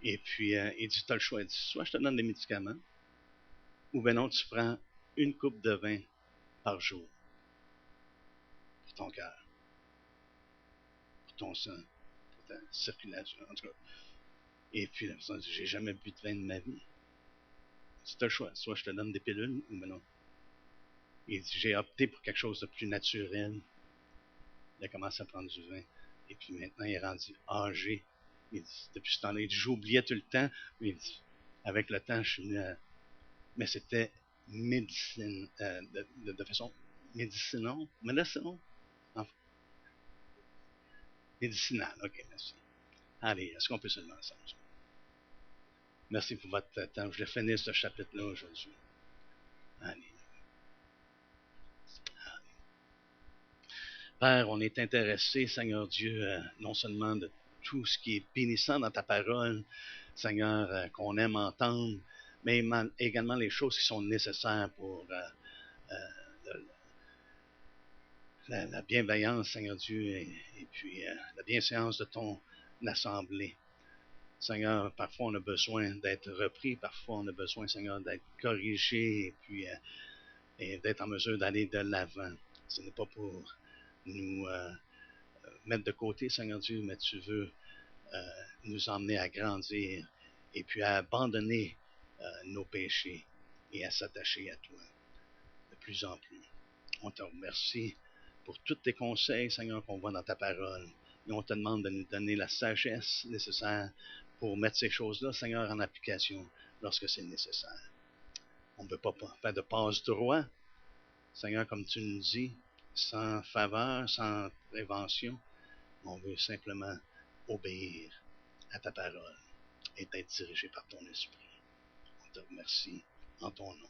Et puis, il dit, tu as le choix. Il dit, soit je te donne des médicaments, ou bien non, tu prends une coupe de vin par jour pour ton cœur, pour ton sang, pour ta circulation, en tout cas. Et puis, la personne dit, j'ai jamais bu de vin de ma vie. Tu as le choix. Soit je te donne des pilules, ou bien non. Il dit, j'ai opté pour quelque chose de plus naturel. Il a commencé à prendre du vin. Et puis maintenant, il est rendu âgé. Il dit, depuis ce temps-là, il dit, j'oubliais tout le temps. Mais il dit, avec le temps, je suis venu à... Mais c'était médecine, de façon médicinale. Enfin, Médicinal, ok, merci. Allez, est-ce qu'on peut se lancer ensemble? Merci pour votre temps. Je vais finir ce chapitre-là aujourd'hui. Allez. Père, on est intéressé, Seigneur Dieu, non seulement de tout ce qui est bénissant dans ta parole, Seigneur, qu'on aime entendre, mais également les choses qui sont nécessaires pour la bienveillance, Seigneur Dieu, et puis la bienséance de ton assemblée. Seigneur, parfois on a besoin d'être repris, parfois on a besoin, Seigneur, d'être corrigé, et puis et d'être en mesure d'aller de l'avant. Ce n'est pas pour nous mettre de côté, Seigneur Dieu, mais tu veux nous emmener à grandir et puis à abandonner nos péchés et à s'attacher à toi de plus en plus. On te remercie pour tous tes conseils, Seigneur, qu'on voit dans ta parole. Et on te demande de nous donner la sagesse nécessaire pour mettre ces choses-là, Seigneur, en application lorsque c'est nécessaire. On ne veut pas faire de passe-droit, Seigneur, comme tu nous dis, sans faveur, sans prévention. On veut simplement obéir à ta parole et être dirigé par ton esprit. On te remercie en ton nom.